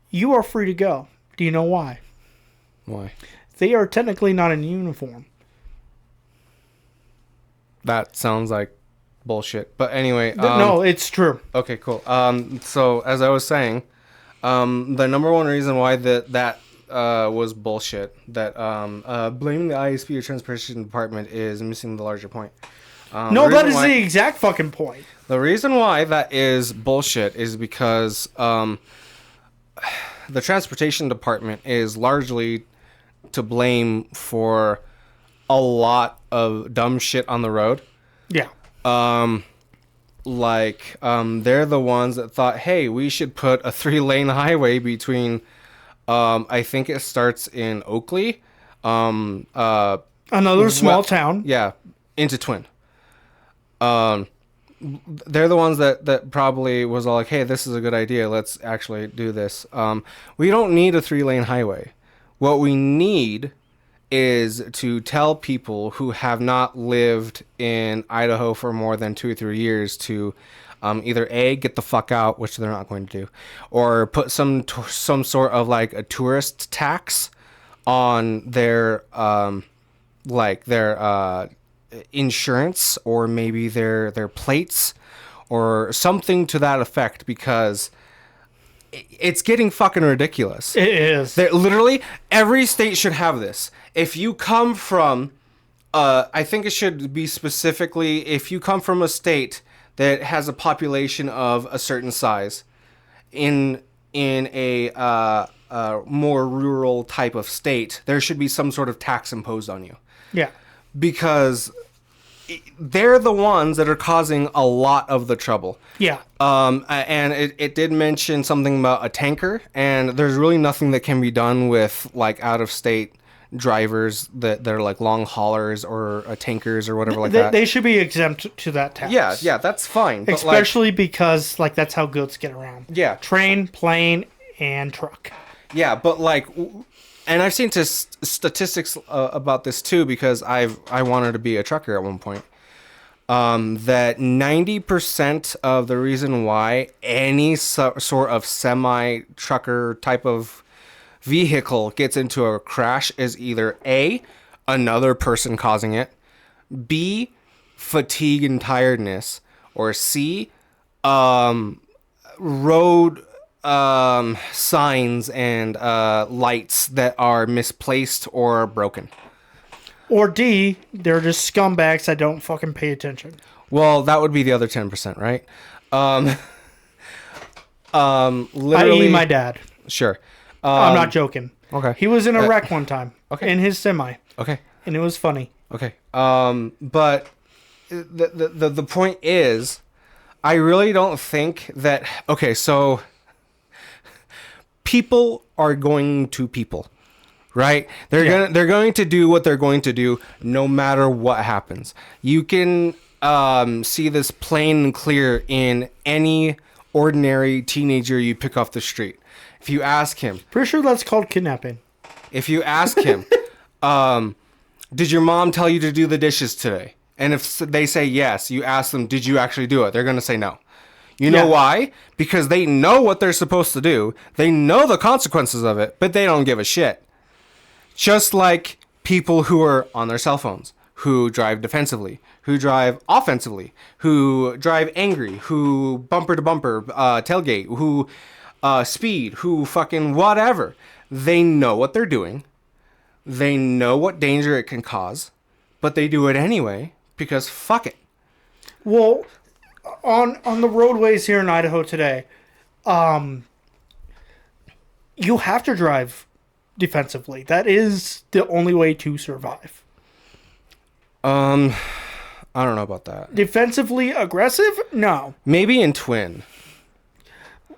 You are free to go. Do you know why? Why? They are technically not in uniform. That sounds like bullshit. But anyway, no, it's true. Okay, cool. So as I was saying, the number one reason why that was bullshit, that blaming the ISP or transportation department is missing the larger point. No, that is the exact fucking point. The reason why that is bullshit is because the transportation department is largely to blame for a lot of dumb shit on the road. Yeah. They're the ones that thought, hey, we should put a 3-lane highway between, I think it starts in Oakley, another small town. Yeah, into Twin. They're the ones that probably was all like, hey, this is a good idea. Let's actually do this. We don't need a 3-lane highway. What we need is to tell people who have not lived in Idaho for more than 2 or 3 years to either A, get the fuck out, which they're not going to do, or put some sort of like a tourist tax on their insurance, or maybe their plates, or something to that effect, because it's getting fucking ridiculous. It is. Literally, every state should have this. If you come from, I think it should be specifically, if you come from a state that has a population of a certain size, in a more rural type of state, there should be some sort of tax imposed on you. Yeah. Because they're the ones that are causing a lot of the trouble. Yeah. And it did mention something about a tanker, and there's really nothing that can be done with like out of state drivers that are like long haulers or tankers or whatever like that. They should be exempt to that tax. Yeah, that's fine. Especially because like that's how goods get around. Yeah. Train, plane, and truck. Yeah, but like, and I've seen statistics about this too, because I wanted to be a trucker at one point. That 90% of the reason why any sort of semi-trucker type of vehicle gets into a crash is either A, another person causing it, B, fatigue and tiredness, or C, road signs and lights that are misplaced or broken. Or D, they're just scumbags that don't fucking pay attention. Well, that would be the other 10%, right? Literally, I.e. my dad. Sure. I'm not joking. Okay. He was in a wreck one time. Okay. In his semi. Okay. And it was funny. Okay. But the point is, I really don't think that. Okay, so people are going to people, right? They're going to do what they're going to do, no matter what happens. You can see this plain and clear in any ordinary teenager you pick off the street. If you ask him, pretty sure that's called kidnapping. If you ask him, did your mom tell you to do the dishes today? And if they say yes, you ask them, did you actually do it? They're going to say no. You know why? Because they know what they're supposed to do. They know the consequences of it, but they don't give a shit. Just like people who are on their cell phones, who drive defensively, who drive offensively, who drive angry, who bumper to bumper, tailgate, who speed, who fucking whatever. They know what they're doing. They know what danger it can cause, but they do it anyway because fuck it. Well, on the roadways here in Idaho today, you have to drive defensively. That is the only way to survive. I don't know about that. Defensively aggressive? No. Maybe in Twin.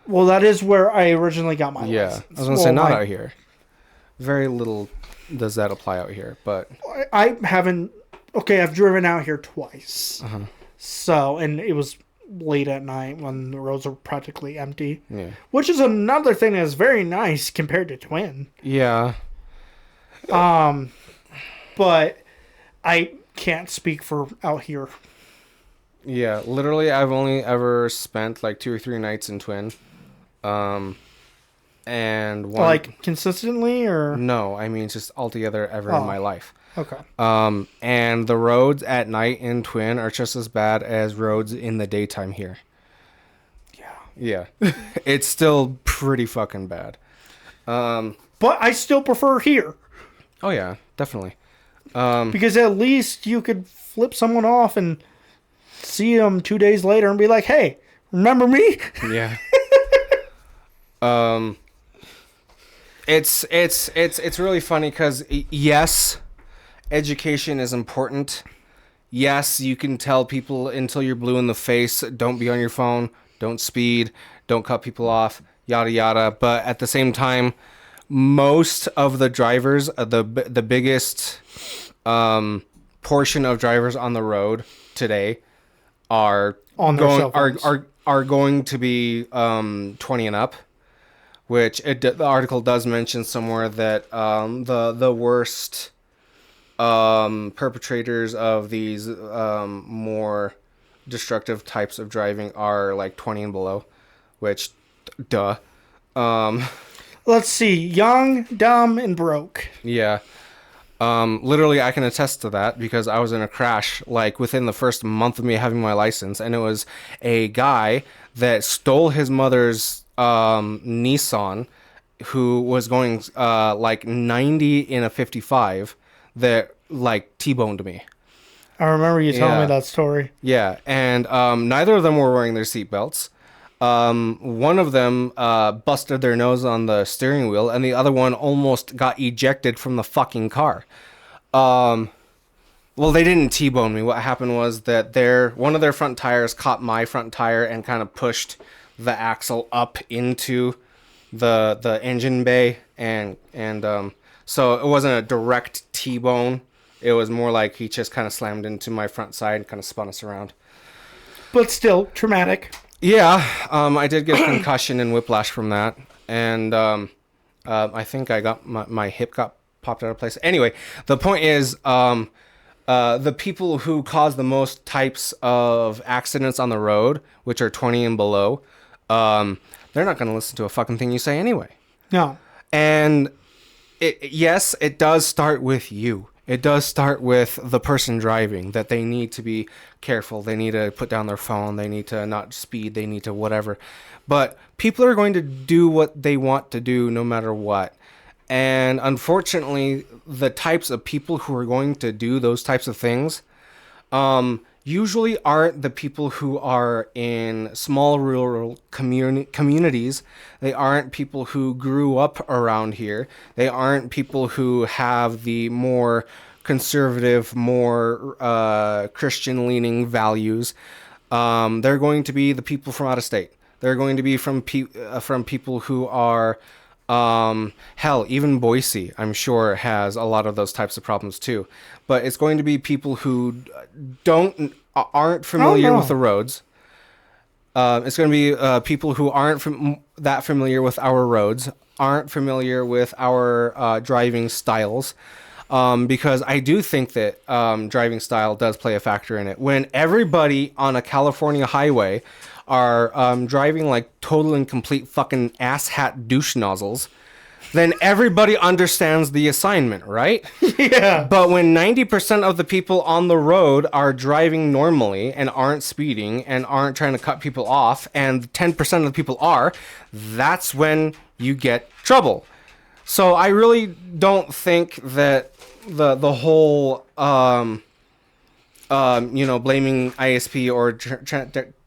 Well, that is where I originally got my Yeah, license. I was gonna say not out here. Very little does that apply out here, but I haven't. Okay, I've driven out here twice. Uh-huh. So, and it was late at night when the roads are practically empty. yeah, Which is another thing that's very nice compared to Twin. yeah, But I can't speak for out here. yeah. Literally, I've only ever spent like 2 or 3 nights in Twin, and one. Like consistently, or No, I mean just altogether ever in my life. okay. And the roads at night in Twin are just as bad as roads in the daytime here. Yeah. It's still pretty fucking bad. But I still prefer here Oh yeah, definitely. because at least you could flip someone off and see them 2 days later and be like, "Hey, remember me?" Yeah. It's really funny because yes, education is important. Yes, you can tell people until you're blue in the face, don't be on your phone, don't speed, don't cut people off, yada yada. But at the same time, most of the drivers, the biggest portion of drivers on the road today are On their cell going phones. are going to be 20 and up. Which the article does mention somewhere that the worst perpetrators of these more destructive types of driving are like 20 and below, which duh. Let's see, young, dumb, and broke. Yeah. Literally, I can attest to that because I was in a crash like within the first month of me having my license, and it was a guy that stole his mother's Nissan, who was going like 90 in a 55, that like T-boned me. I remember you telling Yeah. me that story. Yeah, and neither of them were wearing their seatbelts. One of them busted their nose on the steering wheel, and the other one almost got ejected from the fucking car. Well, they didn't T-bone me. What happened was that one of their front tires caught my front tire and kind of pushed the axle up into the engine bay, and so it wasn't a direct T-bone. It was more like he just kind of slammed into my front side and kind of spun us around. But still, traumatic. Yeah, I did get a concussion and whiplash from that, and I think I got my hip got popped out of place. Anyway, the point is, the people who cause the most types of accidents on the road, which are 20 and below, they're not going to listen to a fucking thing you say anyway. No. And yes, it does start with you. It does start with the person driving, that they need to be careful. They need to put down their phone. They need to not speed. They need to whatever. But people are going to do what they want to do no matter what. And unfortunately, the types of people who are going to do those types of things usually aren't the people who are in small rural communities. They aren't people who grew up around here. They aren't people who have the more conservative, more Christian-leaning values. They're going to be the people from out of state. They're going to be from people who are hell, even Boise, I'm sure, has a lot of those types of problems too. But it's going to be people who aren't familiar with the roads. It's going to be people who aren't that familiar with our roads, aren't familiar with our driving styles. Because I do think that driving style does play a factor in it. When everybody on a California highway are driving like total and complete fucking asshat douche nozzles, then everybody understands the assignment, right? Yeah. But when 90% of the people on the road are driving normally and aren't speeding and aren't trying to cut people off, and 10% of the people are, that's when you get trouble. So I really don't think that the whole blaming ISP or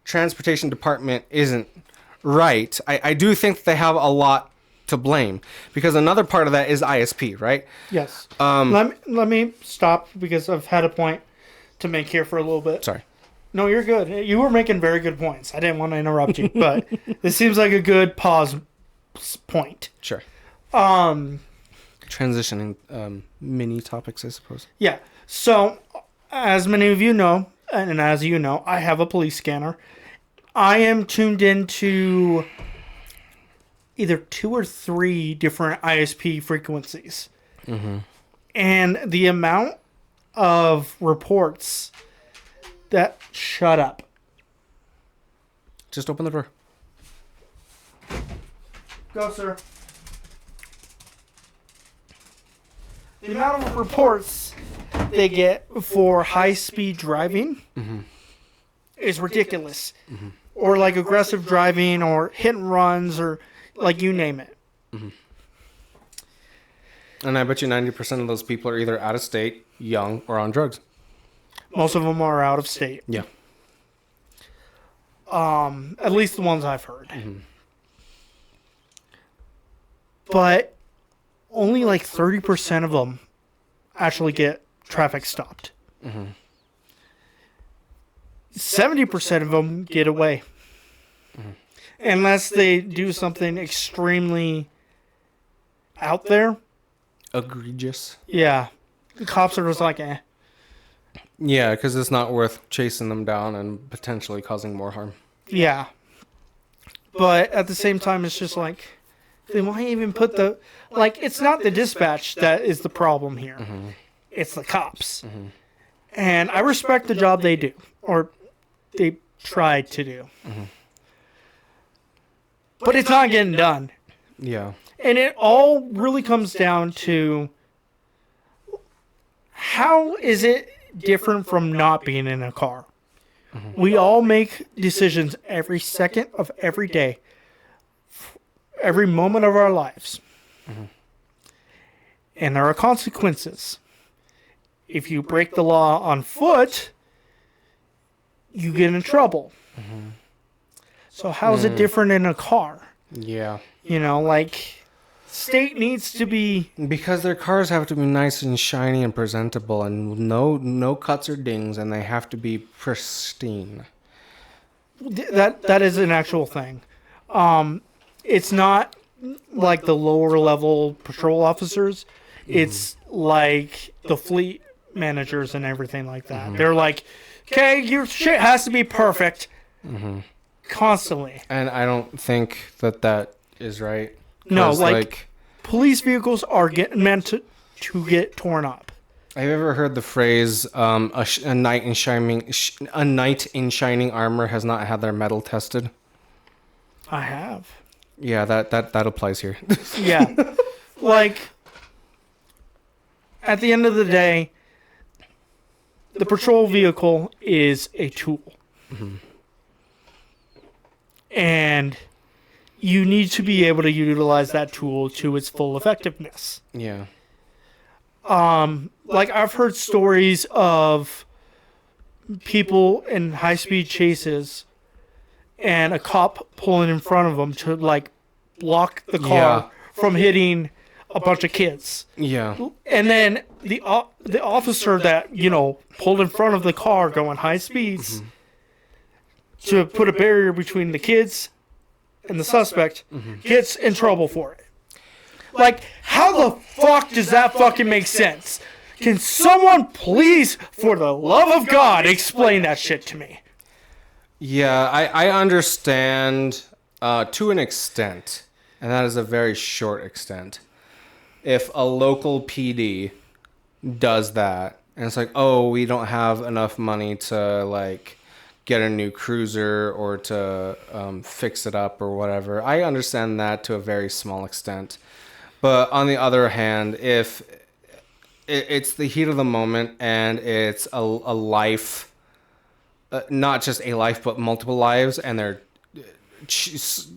transportation department isn't right. I do think they have a lot to blame, because another part of that is ISP, right? Yes. Let me stop, because I've had a point to make here for a little bit. Sorry. No, you're good. You were making very good points. I didn't want to interrupt you, but this seems like a good pause point. Sure. Transitioning mini topics, I suppose. Yeah. So, as many of you know, and as you know, I have a police scanner. I am tuned into either 2 or 3 different ISP frequencies. Mm-hmm. And the amount of reports that... Shut up. Just open the door. Go, sir. The amount of reports they get for high-speed driving is ridiculous. Mm-hmm. Or like aggressive driving or hit and runs or like you name it. Mm-hmm. And I bet you 90% of those people are either out of state, young, or on drugs. Most of them are out of state. Yeah. At least the ones I've heard. Mm-hmm. But only like 30% of them actually get traffic stopped. Mm-hmm. 70% of them get away. Mm-hmm. Unless they do something extremely out there. Egregious. Yeah. The cops are just like, eh. Yeah, because it's not worth chasing them down and potentially causing more harm. Yeah. But at the same time, it's just like, then why even put the... Like, it's not the dispatch that is the problem here. Mm-hmm. It's the cops. Mm-hmm. And I respect the job they do. Or they try to do. Mm-hmm. But it's not getting done. Yeah. And it all really comes down to... How is it different from not being in a car? Mm-hmm. We all make decisions every second of every day. Every moment of our lives. Mm-hmm. And there are consequences. If you break the law on foot, you get in trouble. Mm-hmm. So how is it different in a car? Yeah. You know, like, state needs to be... Because their cars have to be nice and shiny and presentable and no cuts or dings, and they have to be pristine. That is an actual thing. It's not like the lower level patrol officers. It's like the fleet managers and everything like that. Mm-hmm. They're like, okay, your shit has to be perfect. Mm-hmm. Constantly. And I don't think that is right. No, like police vehicles are meant to get torn up. Have you ever heard the phrase, a knight in shining armor has not had their metal tested? I have. Yeah, that applies here. Yeah. Like, at the end of the day, the patrol vehicle is a tool. Mm-hmm. And you need to be able to utilize that tool to its full effectiveness. Yeah. Like, I've heard stories of people in high-speed chases and a cop pulling in front of them to, like, block the car from hitting a bunch of kids. Yeah. And then the officer that, pulled in front of the car going high speeds to put a barrier between the kids and the suspect gets in trouble for it. Like, how the fuck does that fucking make sense? Can someone please, for the love of God, explain that shit to me? Yeah, I understand to an extent, and that is a very short extent. If a local PD does that, and it's like, oh, we don't have enough money to, like, get a new cruiser or to fix it up or whatever, I understand that to a very small extent. But on the other hand, if it's the heat of the moment and it's a life, not just a life, but multiple lives, and they're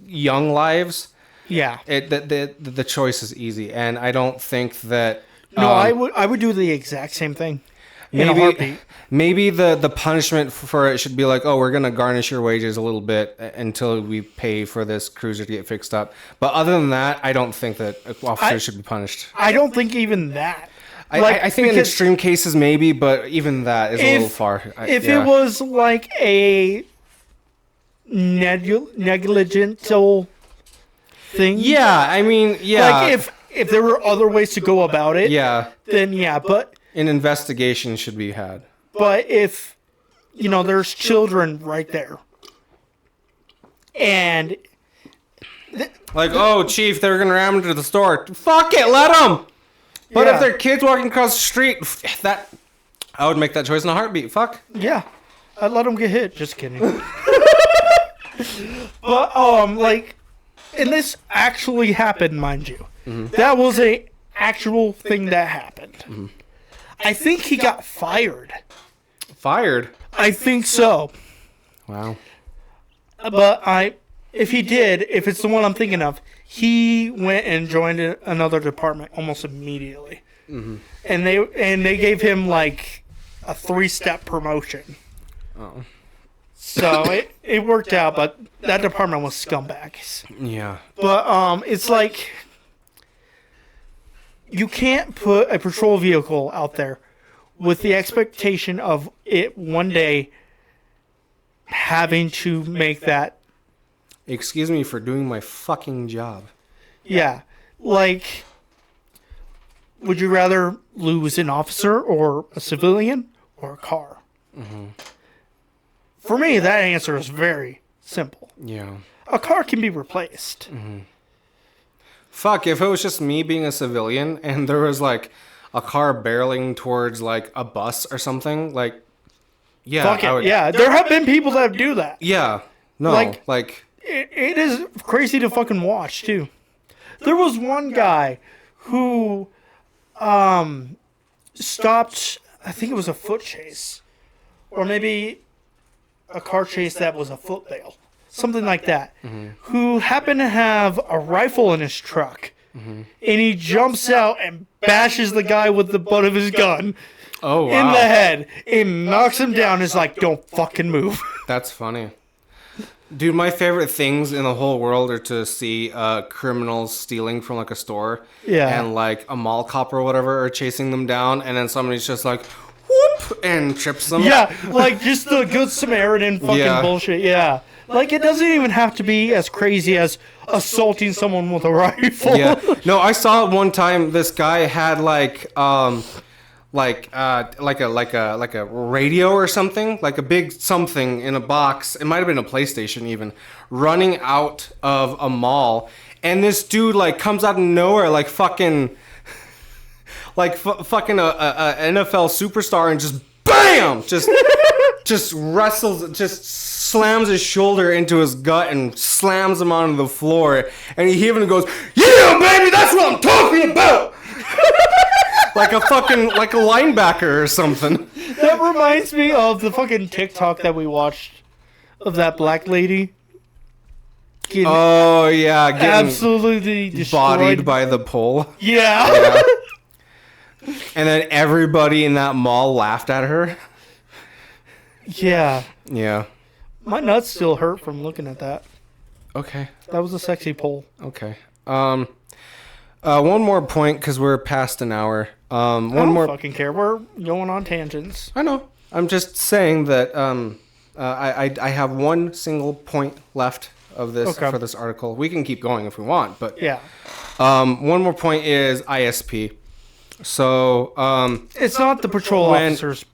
young lives. Yeah. The choice is easy, and I don't think that. No, I would do the exact same thing. In a heartbeat. Maybe the punishment for it should be like, oh, we're gonna garnish your wages a little bit until we pay for this cruiser to get fixed up. But other than that, I don't think that officers should be punished. I don't think even that. I think in extreme cases maybe, but even that is a little far. If it was like a negligible thing, yeah, I mean, yeah. Like if there were other ways to go about it, yeah, then yeah, but an investigation should be had. But if there's children right there, and oh, chief, they're gonna ram into the store. Fuck it, let them. But if they're kids walking across the street, I would make that choice in a heartbeat. Fuck. Yeah, I'd let them get hit. Just kidding. But and this actually happened, mind you. Mm-hmm. That was a actual thing that happened. Mm-hmm. I think he got fired. Fired? I think so. Wow. But if he did, if it's the one I'm thinking of, he went and joined another department almost immediately. Mm-hmm. And they gave him like a 3-step promotion. Oh. So it worked out, but that department was scumbags. Yeah. But it's like you can't put a patrol vehicle out there with the expectation of it one day having to make that. Excuse me for doing my fucking job. Yeah. Like, would you rather lose an officer or a civilian or a car? Mm-hmm. For me, that answer is very simple. Yeah. A car can be replaced. Mm-hmm. Fuck, if it was just me being a civilian and there was like a car barreling towards like a bus or something, like, yeah. Fuck it, yeah. There have been people that do that. Yeah. No, like it is crazy to fucking watch too. There was one guy who stopped, I think it was a foot chase. Or maybe a car chase that was a foot bail. Something like that. Mm-hmm. Who happened to have a rifle in his truck. Mm-hmm. And he jumps out and bashes the guy with the butt of his gun in the head. And knocks him down. Is like, don't fucking move. That's funny. Dude, my favorite things in the whole world are to see criminals stealing from like a store. Yeah. And like a mall cop or whatever are chasing them down. And then somebody's just like, whoop, and trips them. Yeah, like just the Good Samaritan fucking bullshit. Yeah. Like, it doesn't even have to be as crazy as assaulting someone with a rifle. Yeah. No, I saw it one time. This guy had like a radio or something, like a big something in a box. It might have been a PlayStation even, running out of a mall, and this dude like comes out of nowhere, like fucking, fucking a NFL superstar, and just bam, just wrestles, just slams his shoulder into his gut and slams him onto the floor, and he even goes, "Yeah, baby, that's what I'm talking about." like a linebacker or something. That reminds me of the fucking TikTok that we watched of that black lady. Getting absolutely destroyed. Bodied by the pole. Yeah. And then everybody in that mall laughed at her. Yeah. Yeah. My nuts still hurt from looking at that. Okay. That was a sexy pole. Okay. One more point, because we're past an hour. I don't fucking care. We're going on tangents. I know. I'm just saying that I have one single point left of this for this article. We can keep going if we want, but yeah. One more point is ISP. So it's not the patrol officer's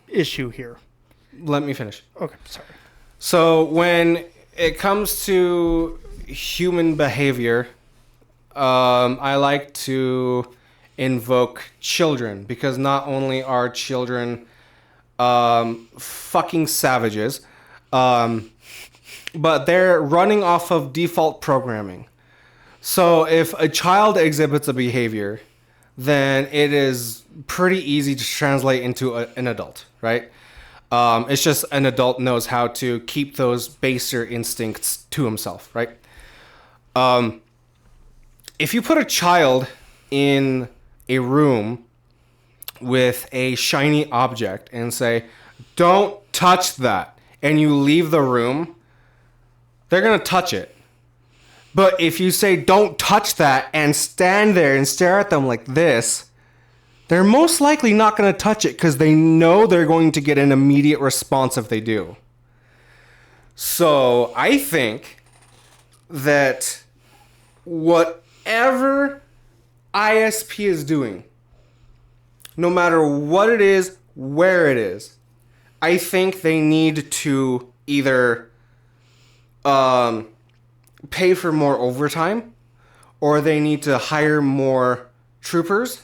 issue here. Let me finish. Okay, sorry. So when it comes to human behavior, I like to invoke children, because not only are children fucking savages, but they're running off of default programming. So if a child exhibits a behavior, then it is pretty easy to translate into an adult, right? It's just an adult knows how to keep those baser instincts to himself, right? If you put a child in a room with a shiny object and say, don't touch that, and you leave the room, they're going to touch it. But if you say, don't touch that, and stand there and stare at them like this, they're most likely not going to touch it because they know they're going to get an immediate response if they do. So I think that whatever ISP is doing, no matter what it is, where it is, I think they need to either pay for more overtime, or they need to hire more troopers,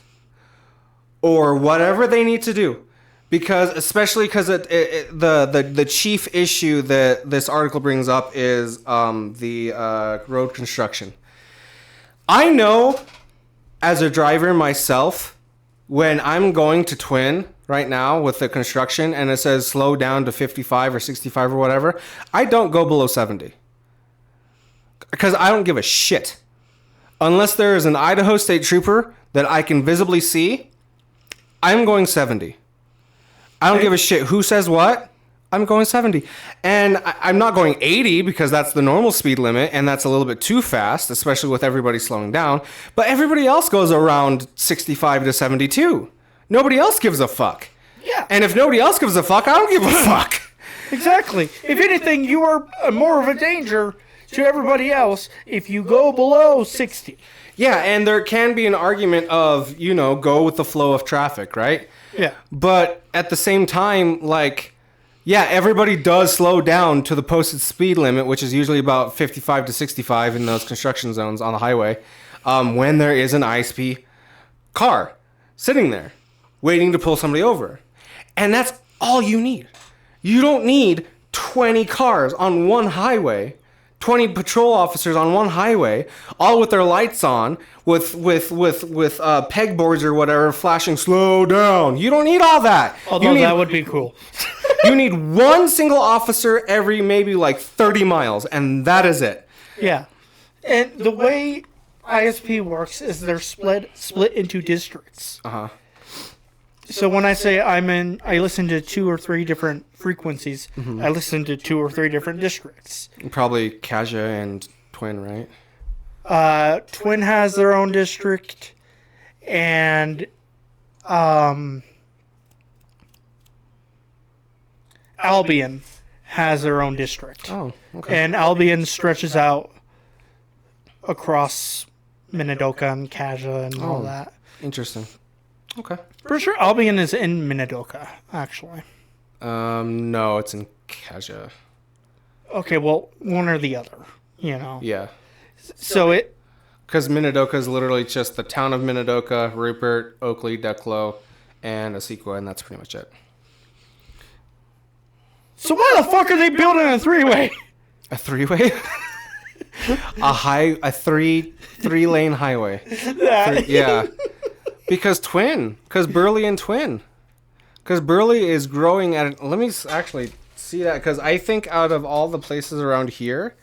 or whatever they need to do. Because, especially because the chief issue that this article brings up is the road construction. I know, as a driver myself, when I'm going to Twin right now with the construction and it says slow down to 55 or 65 or whatever, I don't go below 70. Because I don't give a shit. Unless there is an Idaho State Trooper that I can visibly see, I'm going 70. I don't give a shit who says what. I'm going 70. And I'm not going 80 because that's the normal speed limit, and that's a little bit too fast, especially with everybody slowing down. But everybody else goes around 65 to 72. Nobody else gives a fuck. Yeah. And if nobody else gives a fuck, I don't give a fuck. Exactly. If anything, you are more of a danger to everybody else if you go below 60. Yeah, and there can be an argument of, go with the flow of traffic, right? Yeah. But at the same time, yeah, everybody does slow down to the posted speed limit, which is usually about 55 to 65 in those construction zones on the highway, when there is an ISP car sitting there waiting to pull somebody over. And that's all you need. You don't need 20 cars on one highway, 20 patrol officers on one highway, all with their lights on, with pegboards or whatever flashing slow down. You don't need all that. Although that would be cool. You need one single officer every maybe 30 miles, and that is it. Yeah. And the way ISP works is they're split into districts. Uh-huh. So when I say I listen to 2 or 3 different frequencies, I listen to 2 or 3 different districts. Probably Kaja and Twin, right? Twin has their own district, and Albion has their own district. Oh, okay. And Albion stretches out across Minidoka and Kaja and all that. Interesting. Okay. Pretty sure Albion is in Minidoka, actually. No, it's in Kaja. Okay, well, one or the other, Yeah. So Because Minidoka is literally just the town of Minidoka, Rupert, Oakley, Declo, and Asequa, and that's pretty much it. So why the fuck are they building a 3-way? A 3-way? a three-lane highway. Yeah. Because Burley and Twin. Because Burley is growing at... Let me actually see that, because I think out of all the places around here,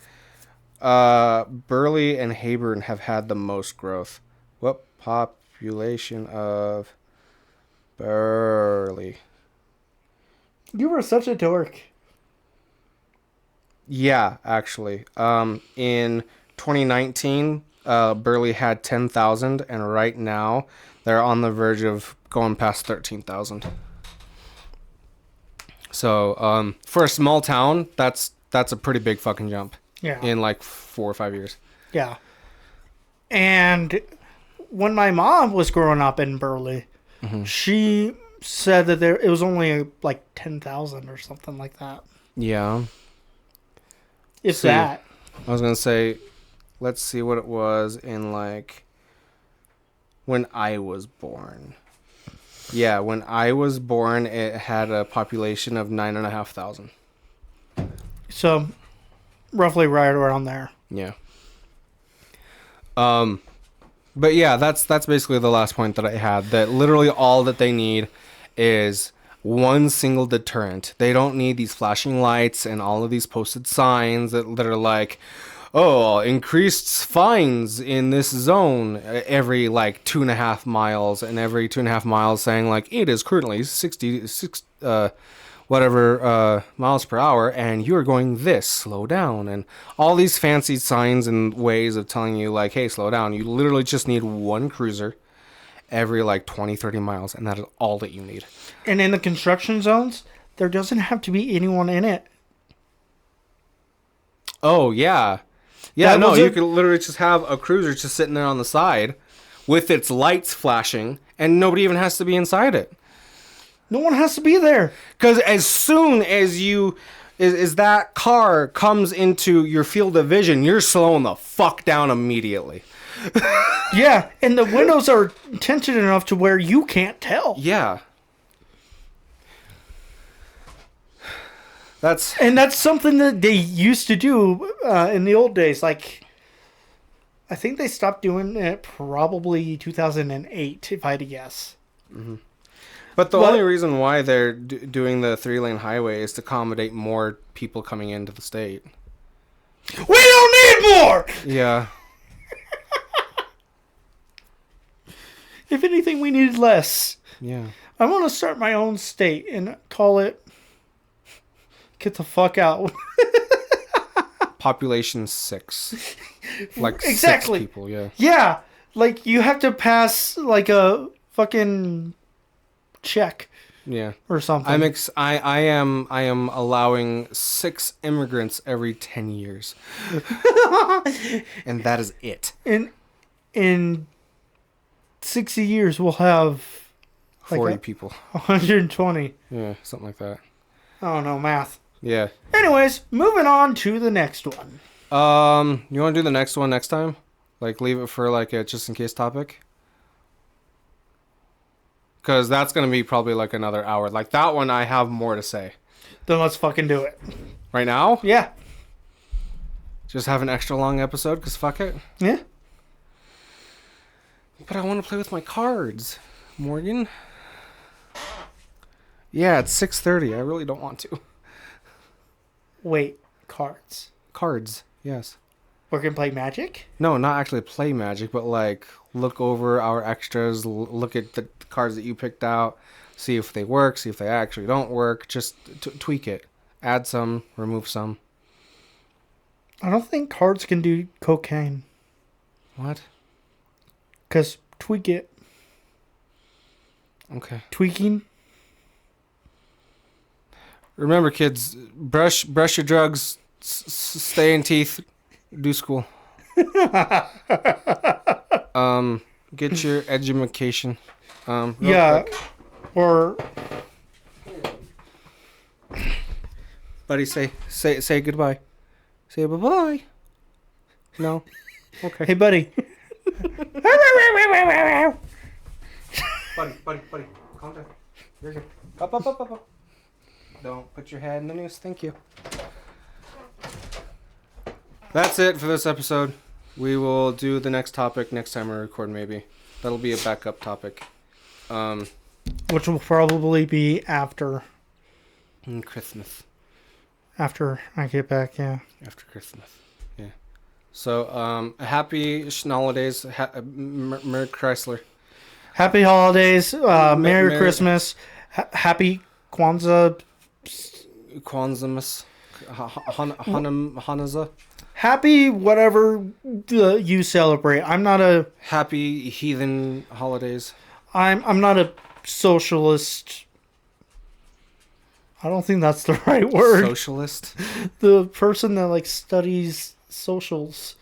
Burley and Hayburn have had the most growth. What population of Burley? You were such a dork. Yeah, actually. In 2019, Burley had 10,000, and right now they're on the verge of going past 13,000. So, for a small town, that's a pretty big fucking jump. Yeah. In 4 or 5 years. Yeah. And when my mom was growing up in Burley, she said that it was only 10,000 or something like that. Yeah. If that. I was gonna say, let's see what it was in when I was born. Yeah, when I was born, it had a population of 9,500. So, roughly right around there. Yeah. But yeah, that's basically the last point that I had. That literally all that they need is one single deterrent. They don't need these flashing lights and all of these posted signs that are like, oh, increased fines in this zone every like 2.5 miles, and every 2.5 miles saying like it is currently 66 miles per hour, and you're going this, slow down, and all these fancy signs and ways of telling you like, hey, slow down. You literally just need one cruiser every like 20-30 miles, and that is all that you need. And in the construction zones, there doesn't have to be anyone in it. Oh yeah. You could literally just have a cruiser just sitting there on the side with its lights flashing, and nobody even has to be inside it. No one has to be there. Because as soon as as that car comes into your field of vision, you're slowing the fuck down immediately. Yeah, and the windows are tinted enough to where you can't tell. Yeah. That's something that they used to do in the old days. Like, I think they stopped doing it probably 2008, if I had to guess. Mm-hmm. But the only reason why they're doing the 3-lane highway is to accommodate more people coming into the state. We don't need more! Yeah. If anything, we need less. Yeah. I want to start my own state and call it... Get the fuck out. Population 6. Like exactly. 6 people, yeah. Yeah. Like, you have to pass, like, a fucking... check, yeah, or something. I am allowing 6 immigrants every 10 years, and that is it. In 60 years, we'll have 40 people, 120. Yeah, something like that. I don't know math. Yeah. Anyways, moving on to the next one. You want to do the next one next time? Like, leave it for like a just in case topic. Because that's going to be probably like another hour. Like that one, I have more to say. Then let's fucking do it. Right now? Yeah. Just have an extra long episode, because fuck it. Yeah. But I want to play with my cards, Morgan. Yeah, it's 6:30. I really don't want to. Wait, cards? Cards, yes. We're going to play Magic? No, not actually play Magic, but like look over our extras, look at the cards that you picked out, see if they work, see if they actually don't work, just tweak it. Add some, remove some. I don't think cards can do cocaine. What? Because tweak it. Okay. Tweaking. Remember, kids, brush your drugs, stay in teeth, do school. Get your education. Yeah, quick. or Buddy, say goodbye. Say bye-bye. No. Okay. Hey, buddy. Buddy, calm down. You're good. Up. Don't put your head in the noose. Thank you. That's it for this episode. We will do the next topic next time we record, maybe. That'll be a backup topic. Which will probably be after Christmas. After I get back, yeah. After Christmas. Yeah. So, happy holidays. Merry Chrysler. Happy holidays. Merry Christmas. Happy Kwanzaa. Kwanzaa. Hanukkah. Happy whatever you celebrate. I'm not a happy heathen holidays. I'm not a socialist. I don't think that's the right word. Socialist? The person that like studies socials.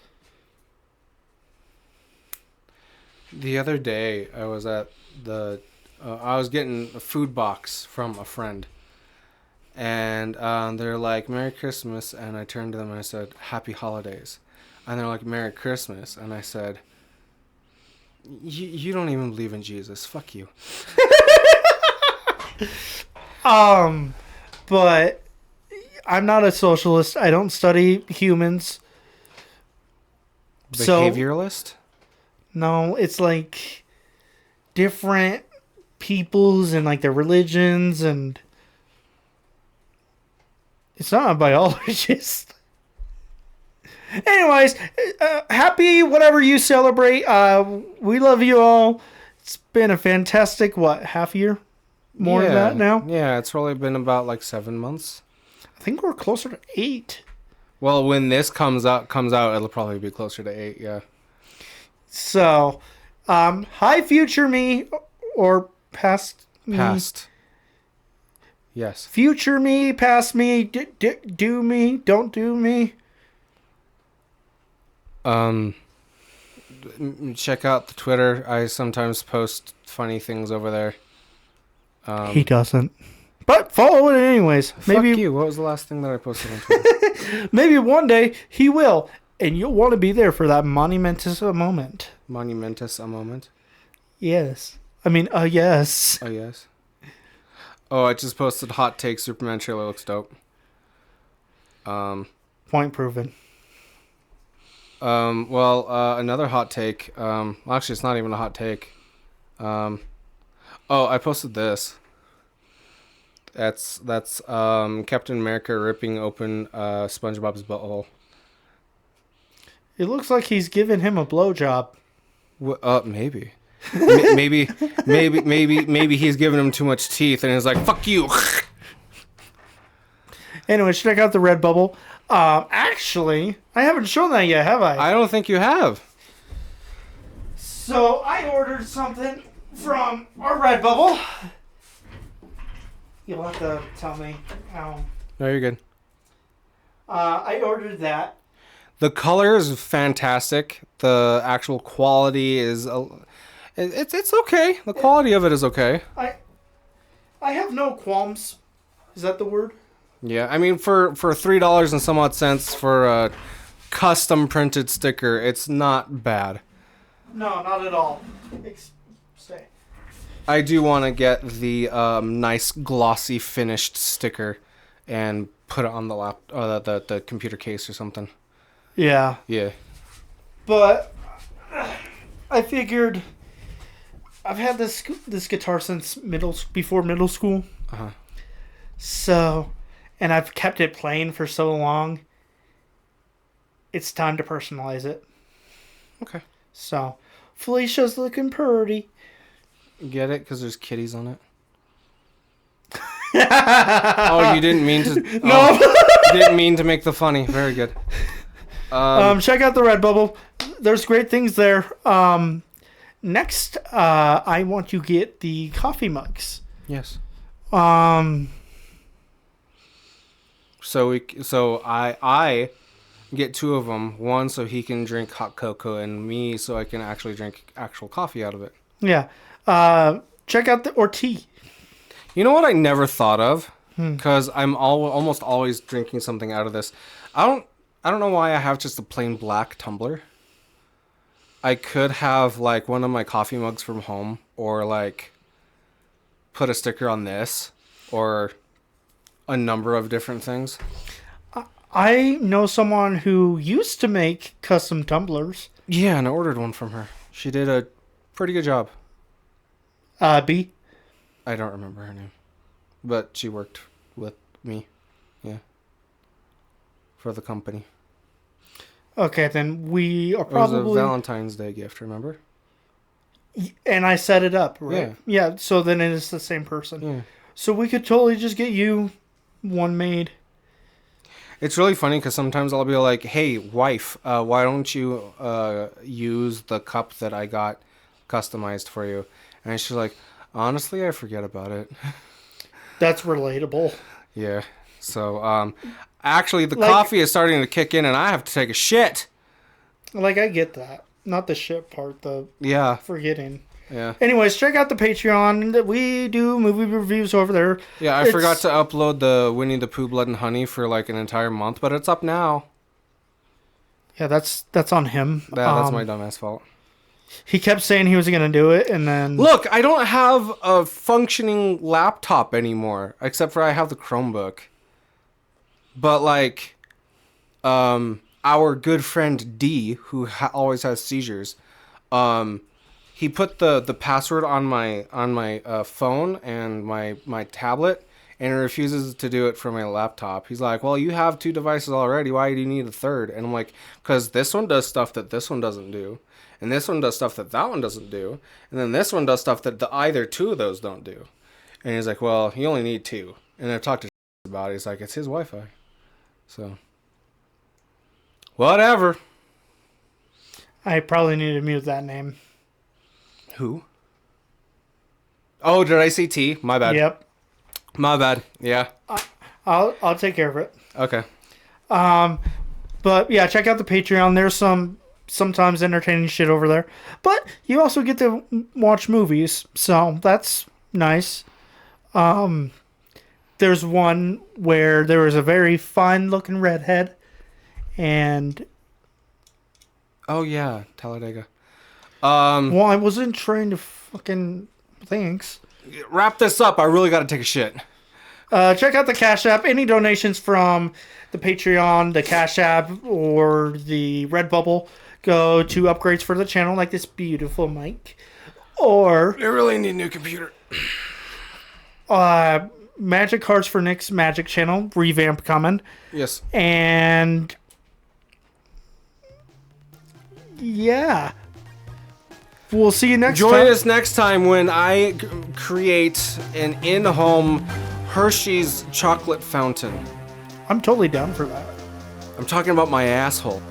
The other day I was at I was getting a food box from a friend. And they're like, Merry Christmas. And I turned to them and I said, Happy Holidays. And they're like, Merry Christmas. And I said, you don't even believe in Jesus. Fuck you. But I'm not a socialist. I don't study humans. Behavioralist? No, it's like different peoples and like their religions, and it's not a biologist. Anyways, happy whatever you celebrate. We love you all. It's been a fantastic, half year? More than that now? Yeah, it's probably been about like 7 months. I think we're closer to 8. Well, when this comes out, it'll probably be closer to 8, yeah. So, hi future me, or past me. Past. Yes. Future me, past me, do me, don't do me. Check out the Twitter. I sometimes post funny things over there. He doesn't. But follow it anyways. Fuck you. What was the last thing that I posted on Twitter? Maybe one day he will. And you'll want to be there for that monumentous moment. Monumentous a moment? Yes. I mean, yes. Oh, yes. Oh, I just posted hot take. Superman trailer looks dope. Point proven. Another hot take. Actually, it's not even a hot take. I posted this. That's Captain America ripping open SpongeBob's butthole. It looks like he's giving him a blowjob. Maybe. maybe he's giving him too much teeth, and he's like, "Fuck you." Anyway, check out the Redbubble. Actually, I haven't shown that yet, have I? I don't think you have. So I ordered something from our Redbubble. You'll have to tell me how. No, you're good. I ordered that. The color is fantastic. The actual quality is, it's okay. The quality of it is okay. I have no qualms. Is that the word? Yeah, I mean for $3 and some odd cents for a custom printed sticker, it's not bad. No, not at all. Stay. I do want to get the nice glossy finished sticker and put it on the the computer case or something. Yeah. Yeah. But I figured I've had this guitar since before middle school. Uh-huh. So, and I've kept it playing for so long. It's time to personalize it. Okay. So, Felicia's looking pretty. Get it? Because there's kitties on it. Oh, you didn't mean to. No. You didn't mean to make the funny. Very good. Check out the Redbubble. There's great things there. Next, I want to get the coffee mugs. Yes. So I get 2 of them. One so he can drink hot cocoa, and me so I can actually drink actual coffee out of it. Yeah. Check out or tea. You know what I never thought of? Because I'm almost always drinking something out of this. I don't know why I have just a plain black tumbler. I could have like one of my coffee mugs from home, or like put a sticker on this, or a number of different things. I know someone who used to make custom tumblers. Yeah, and I ordered one from her. She did a pretty good job. B. I don't remember her name, but she worked with me. Yeah. For the company. Okay, then we are probably... It was a Valentine's Day gift, remember? And I set it up, right? Yeah. Yeah, so then it is the same person. Yeah. So we could totally just get you one made. It's really funny because sometimes I'll be like, hey, wife, why don't you use the cup that I got customized for you? And she's like, honestly, I forget about it. That's relatable. Yeah. So, actually, the coffee is starting to kick in, and I have to take a shit. Like, I get that. Not the shit part, the forgetting. Yeah. Anyways, check out the Patreon. We do movie reviews over there. Yeah, I forgot to upload the Winnie the Pooh Blood and Honey for like an entire month, but it's up now. Yeah, that's on him. Yeah, that's my dumbass fault. He kept saying he was going to do it, and then... Look, I don't have a functioning laptop anymore, except for I have the Chromebook. But, like, our good friend D, who always has seizures, He put the password on my phone and my tablet, and he refuses to do it for my laptop. He's like, well, you have 2 devices already. Why do you need a third? And I'm like, because this one does stuff that this one doesn't do. And this one does stuff that that one doesn't do. And then this one does stuff that either 2 of those don't do. And he's like, well, you only need 2. And I talked to about it. He's like, it's his Wi-Fi. So, whatever. I probably need to mute that name. Who? Oh, did I say T? My bad. Yep. My bad. Yeah. I'll take care of it. Okay. But yeah, check out the Patreon. There's sometimes entertaining shit over there. But you also get to watch movies, so that's nice. There's one where there was a very fine looking redhead, and Oh yeah, Talladega. well, I wasn't trying to fucking thanks. Wrap this up. I really got to take a shit. Check out the Cash App. Any donations from the Patreon, the Cash App, or the Redbubble go to upgrades for the channel, like this beautiful mic, or I really need a new computer. Magic Cards for Nick's Magic channel revamp coming, Yes. and yeah. We'll see you next time. Join us next time when I create an in-home Hershey's chocolate fountain. I'm totally down for that. I'm talking about my asshole.